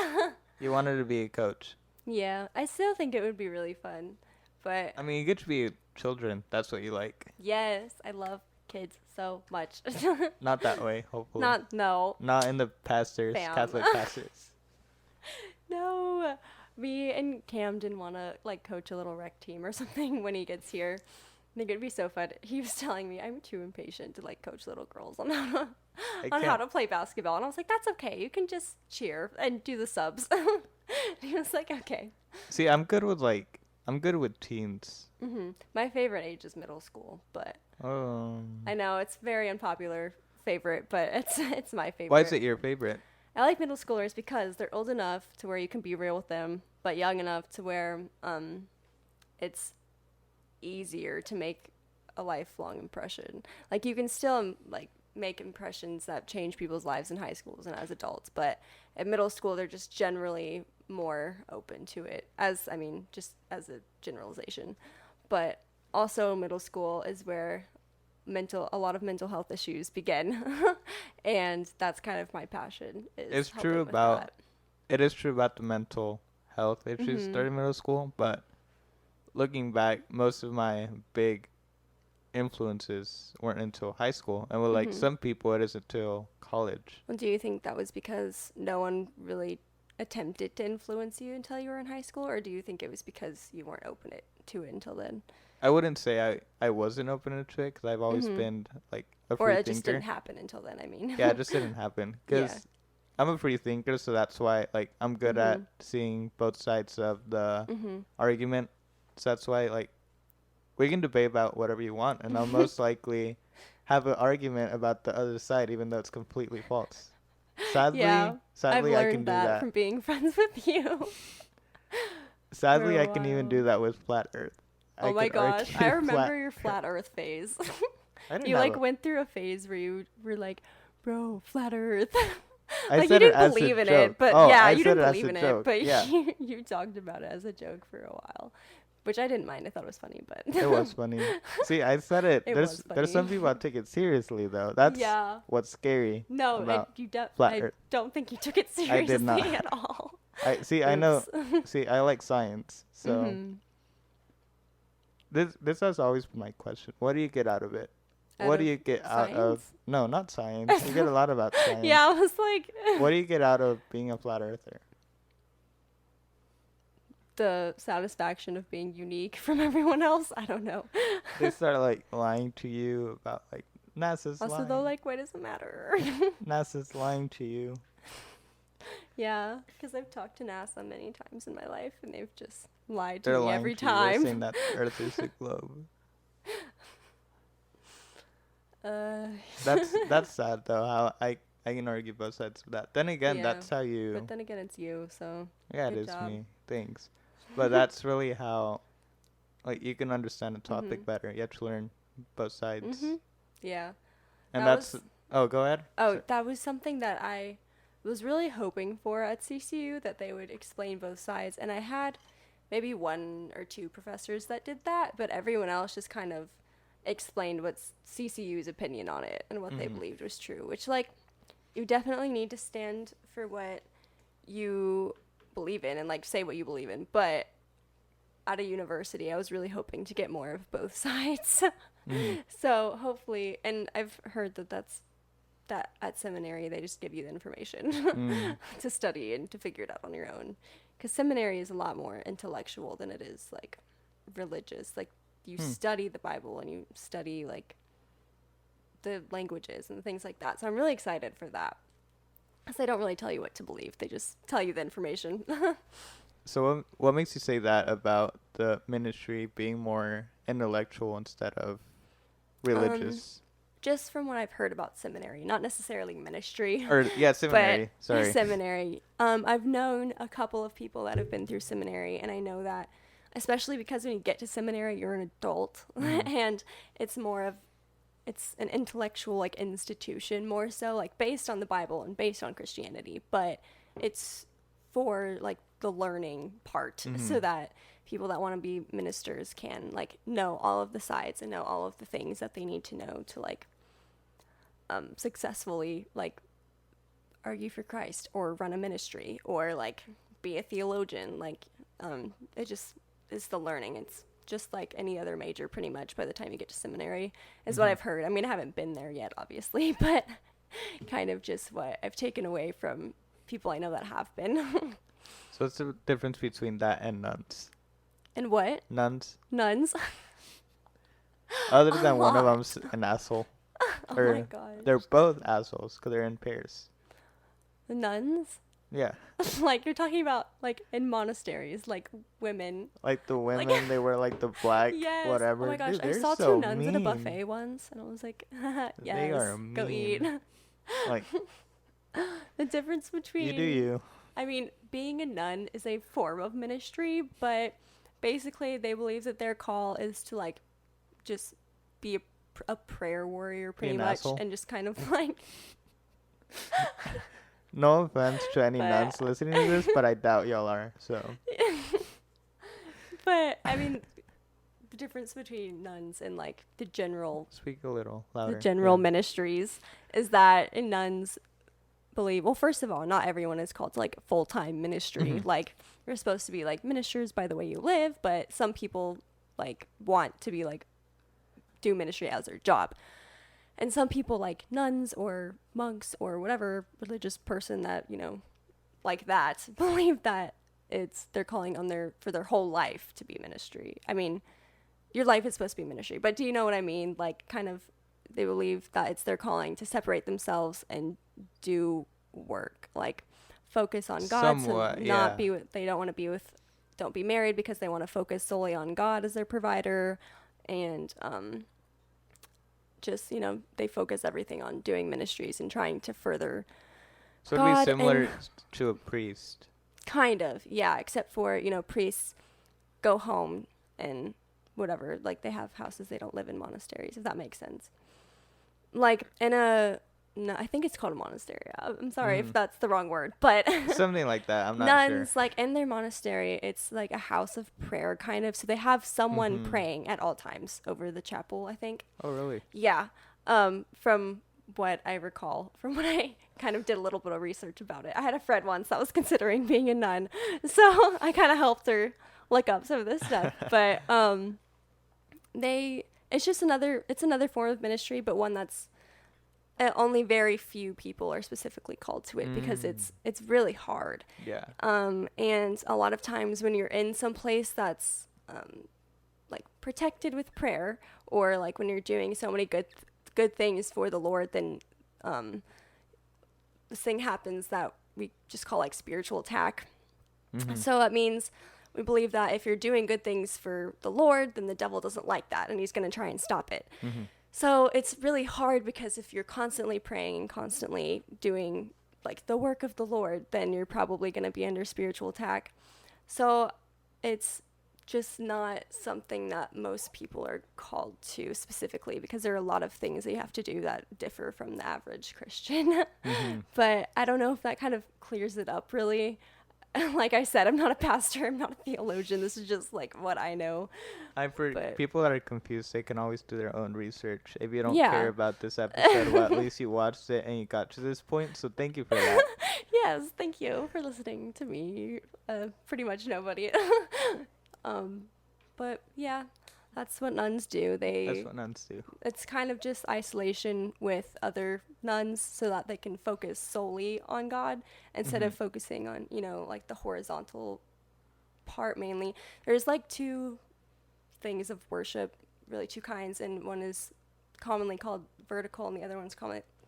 You wanted to be a coach. yeah, I still think it would be really fun. But I mean, you get to be children. That's what you like. yes, I love kids so much. Not that way, hopefully. No. Not in the pastors, Bam. Catholic pastors. No. Me and Cam didn't want to like coach a little rec team or something when he gets here. I think it'd be so fun. He was telling me I'm too impatient to like coach little girls on how to play basketball, and I was like, that's okay. You can just cheer and do the subs. He was like, okay. See, I'm good with teens. My favorite age is middle school, but I know it's very unpopular favorite, but it's my favorite. Why is it your favorite? I like middle schoolers because they're old enough to where you can be real with them, but young enough to where it's easier to make a lifelong impression. Like you can still like make impressions that change people's lives in high schools and as adults, but at middle school they're just generally more open to it, just as a generalization. But also middle school is where a lot of mental health issues begin. And that's kind of my passion. It is true about the mental health issues starting middle school, but looking back, most of my big influences weren't until high school, and with like some people it is until college. Well, do you think that was because no one really attempted to influence you until you were in high school, or do you think it was because you weren't open to it until then? I wouldn't say I wasn't open to it because I've always been like a free Or it thinker. just didn't happen until then, I mean. Yeah, it just didn't happen because Yeah. I'm a free thinker, so that's why like I'm good at seeing both sides of the argument. So that's why like we can debate about whatever you want, and I'll most likely have an argument about the other side, even though it's completely false. Sadly, Yeah, I've I learned can do that that. from being friends with you. Sadly, for a I can even while. do that with flat Earth. Oh my gosh, I remember your flat Earth phase. I didn't You have like went through a phase where you were like, bro, flat Earth. I Like said you it didn't as a believe in joke. it, but Oh, yeah, I you said didn't it as believe a in joke. it, but Yeah. you talked about it as a joke for a while, which I didn't mind. I thought it was funny, but It was funny. See, I said it. It there's was some funny. people that take it seriously though. That's yeah. what's scary. No, about I Earth. don't think you took it I seriously did not. at all. I know. Oops. See, I like science, so this has always been my question. What do you get out of it? Out What do of you get out of? science? No, not science. You get a lot about science. Yeah, I was like, What do you get out of being a flat earther? the satisfaction of being unique from everyone else. I don't know. They start like lying to you about like NASA's Also, lying. though, like, why does it matter? NASA's lying to you. Yeah, because I've talked to NASA many times in my life, and they've just lied to They're me lying every to you. They're time. saying that the Earth is a globe. Uh, That's sad though. How I can argue both sides of that. Then again, yeah, that's how you. but then again, it's you, so Yeah, it good is job. me. Thanks. But that's really how, like, you can understand a topic Mhm. better. You have to learn both sides. Mhm. Yeah. And That that's. was Oh, go ahead. Oh, that was something that I was really hoping for at CCU, that they would explain both sides. And I had maybe one or two professors that did that, but everyone else just kind of explained what's CCU's opinion on it and what they Mhm. believed was true, which, like, you definitely need to stand for what you believe in and, like, say what you believe in. But at a university, I was really hoping to get more of both sides. Mhm. So hopefully, and I've heard that at seminary they just give you the information Mm. to study and to figure it out on your own, because seminary is a lot more intellectual than it is like religious. Like, you study the Bible and you study like the languages and things like that, so I'm really excited for that, because they don't really tell you what to believe, they just tell you the information. So what makes you say that about the ministry being more intellectual instead of religious? Just from what I've heard about seminary, not necessarily ministry, Or yeah, but seminary. Sorry. seminary. I've known a couple of people that have been through seminary, and I know that, especially because when you get to seminary, you're an adult, and it's it's an intellectual like institution, more so like based on the Bible and based on Christianity, but it's for like the learning part, so that people that want to be ministers can like know all of the sides and know all of the things that they need to know to like successfully like argue for Christ or run a ministry or like be a theologian. Like, it just is the learning. It's just like any other major pretty much by the time you get to seminary, is what I've heard. I mean, I haven't been there yet, obviously, but kind of just what I've taken away from people I know that have been. So what's the difference between that and nuns? And what? Nuns? Nuns? Other than one of them's an asshole. Oh Or my gosh. they're both assholes because they're in pairs. The nuns? Yeah. Like, you're talking about like in monasteries, like women. Like the women, they wear like the black Yes. whatever. Oh my gosh, Dude, I they're saw so two nuns at a mean. buffet once, and I was like, yes, They are go eat. mean. Like, The difference between you do you. I mean, being a nun is a form of ministry, but basically they believe that their call is to like just be a prayer warrior pretty an much, asshole. and just kind of like No offense to any But- nuns listening to this, but I doubt y'all are. So but I mean, the difference between nuns and like the general speak a little louder. the general Yeah. ministries is that nuns believe, well, first of all, not everyone is called to like full-time ministry. Like, you're supposed to be like ministers by the way you live, but some people like want to be like do ministry as their job, and some people like nuns or monks or whatever religious person that, you know, like that, believe that it's their calling on for their whole life to be ministry. I mean, your life is supposed to be ministry, but do you know what I mean? Like, kind of, they believe that it's their calling to separate themselves and do work, like focus on God. Somewhat, so not yeah. be with, they don't want to be with, don't be married because they want to focus solely on God as their provider. And just, you know, they focus everything on doing ministries and trying to further So it'd be God similar and- to a priest. kind of, yeah, except for, you know, priests go home and whatever, like they have houses, they don't live in monasteries, if that makes sense. Like no, I think it's called a monastery. I'm sorry if that's the wrong word, but Something like that. I'm not nuns, sure. like in their monastery, it's like a house of prayer kind of, so they have someone praying at all times over the chapel, I think. Oh, really? Yeah. From what I recall, from when I kind of did a little bit of research about it. I had a friend once that was considering being a nun, so I kind of helped her look up some of this stuff. But it's just another form of ministry, but one that's only very few people are specifically called to it, because it's really hard. Yeah. And a lot of times when you're in some place that's like protected with prayer, or like when you're doing so many good things for the Lord, then this thing happens that we just call like spiritual attack. Mm-hmm. So that means we believe that if you're doing good things for the Lord, then the devil doesn't like that and he's going to try and stop it. Mm-hmm. So it's really hard because if you're constantly praying and constantly doing like the work of the Lord, then you're probably going to be under spiritual attack. So it's just not something that most people are called to specifically, because there are a lot of things that you have to do that differ from the average Christian. Mm-hmm. But I don't know if that kind of clears it up really. Like I said, I'm not a pastor, I'm not a theologian. This is just like what I know. For But people that are confused, they can always do their own research. If you don't Yeah. care about this episode, well, at least you watched it and you got to this point. So thank you for that. Yes, thank you for listening to me. Pretty much nobody. But yeah, that's what nuns do. That's what nuns do. It's kind of just isolation with other nuns so that they can focus solely on God instead of focusing on, like the horizontal part mainly. There's like two things of worship, really two kinds, and one is commonly called vertical and the other one's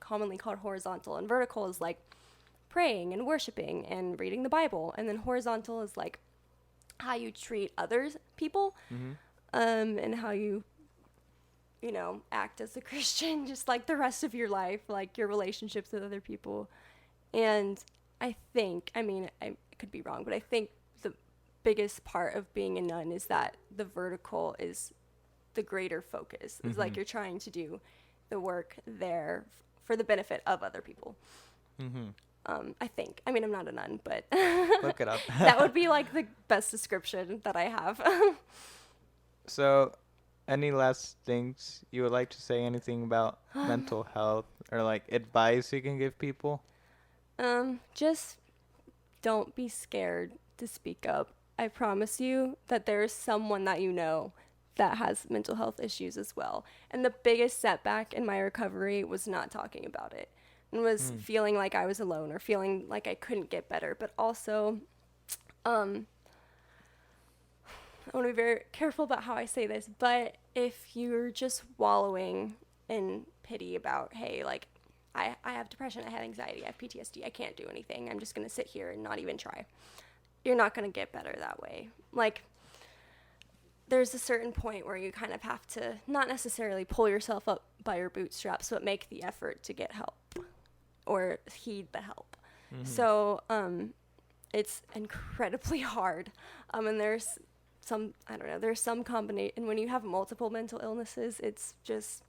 commonly called horizontal. And vertical is like praying and worshiping and reading the Bible, and then horizontal is like how you treat other people, and how you act as a Christian, just like the rest of your life, like your relationships with other people. And I could be wrong, but I think the biggest part of being a nun is that the vertical is the greater focus. It's like you're trying to do the work there for the benefit of other people. I think. I'm not a nun, but Look it up. that would be like the best description that I have. So, any last things you would like to say? Anything about mental health or like advice you can give people? Just don't be scared to speak up. I promise you that there's someone that you know that has mental health issues as well. And the biggest setback in my recovery was not talking about it. And was feeling like I was alone or feeling like I couldn't get better. But also, I want to be very careful about how I say this, but if you're just wallowing in pity about, hey, like, I have depression, I have anxiety, I have PTSD, I can't do anything, I'm just going to sit here and not even try, you're not going to get better that way. Like, there's a certain point where you kind of have to not necessarily pull yourself up by your bootstraps, but make the effort to get help or heed the help. So it's incredibly hard. And there's some combination. And when you have multiple mental illnesses, it's just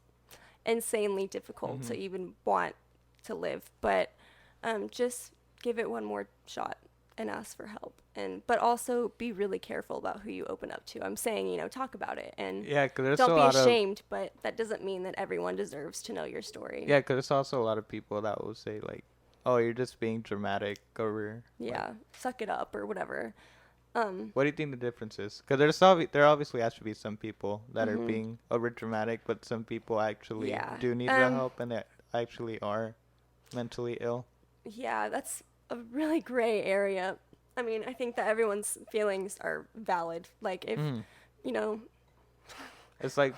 insanely difficult to even want to live. But just give it one more shot and ask for help. But also be really careful about who you open up to. I'm saying, talk about it and Yeah, because there's don't a be lot ashamed, but that doesn't mean that everyone deserves to know your story. Yeah, because there's also a lot of people that will say like, "Oh, you're just being dramatic," or Yeah, suck it up or whatever. What do you think the difference is? Because there obviously has to be some people that are being over dramatic, but some people actually do need the help and they actually are mentally ill. Yeah, that's a really gray area. I think that everyone's feelings are valid. Like if, It's like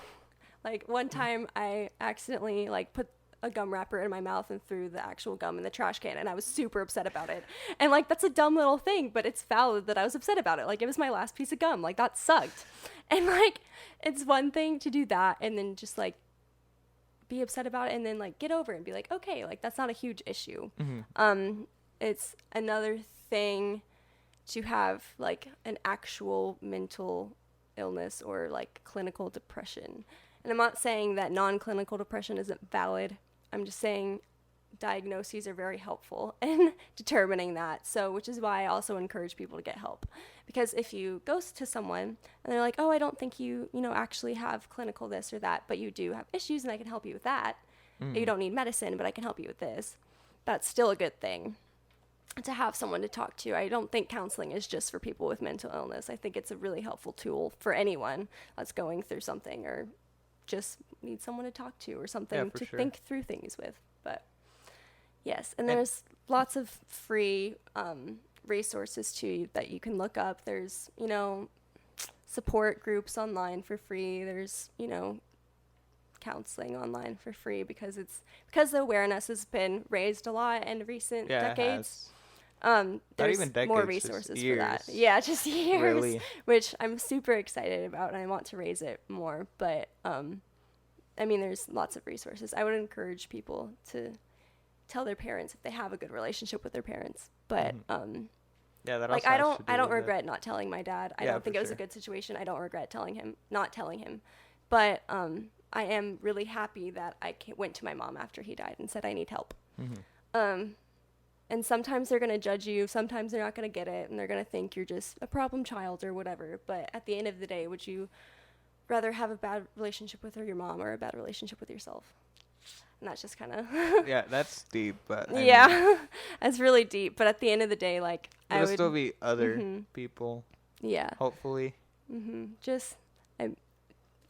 one time I accidentally put a gum wrapper in my mouth and threw the actual gum in the trash can, and I was super upset about it. And that's a dumb little thing, but it's valid that I was upset about it. It was my last piece of gum. That sucked. And it's one thing to do that and then just be upset about it and then get over it and be like, okay, that's not a huge issue. It's another thing to have an actual mental illness or clinical depression. And I'm not saying that non-clinical depression isn't valid. I'm just saying diagnoses are very helpful in determining that. So, which is why I also encourage people to get help. Because if you go to someone and they're like, oh, I don't think you actually have clinical this or that, but you do have issues and I can help you with that. You don't need medicine, but I can help you with this. That's still a good thing to have someone to talk to. I don't think counseling is just for people with mental illness. I think it's a really helpful tool for anyone that's going through something or just need someone to talk to or something to think through things with. But yes, and there's lots of free resources too that you can look up. There's, support groups online for free. There's, counseling online for free because the awareness has been raised a lot in recent decades. There's even decades, more just resources for that. years. Yeah, just years, Really? which I'm super excited about, and I want to raise it more. But I mean, there's lots of resources. I would encourage people to tell their parents if they have a good relationship with their parents. But Yeah, that like also I has don't to do I don't with it. regret not telling my dad. I Yeah, don't think for it was a sure. good situation. I don't regret not telling him. But I am really happy that went to my mom after he died and said I need help. And sometimes they're going to judge you, sometimes they're not going to get it, and they're going to think you're just a problem child or whatever. But at the end of the day, would you rather have a bad relationship with your mom or a bad relationship with yourself? And that's just kind of Yeah, that's deep, but I yeah, mean, that's really deep. But at the end of the day, like I there'll would still be other people, yeah, hopefully. just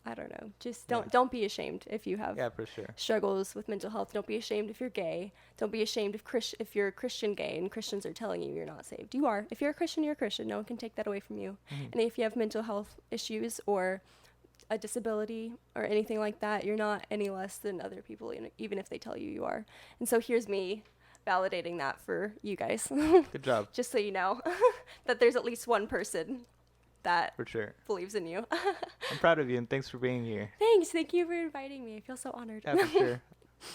I don't know. Just Yeah. don't be ashamed if you have Yeah, for sure. struggles with mental health. Don't be ashamed if you're gay. Don't be ashamed if you're a Christian gay and Christians are telling you you're not saved. You are. If you're a Christian, you're a Christian. No one can take that away from you. And if you have mental health issues or a disability or anything like that, you're not any less than other people, even if they tell you you are. And so here's me validating that for you guys. Good job. Just so you know that there's at least one person that For sure. believes in you. I'm proud of you, and thanks for being here. Thank you for inviting me. I feel so honored. Yeah, for sure.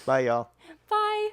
Bye, y'all. Bye.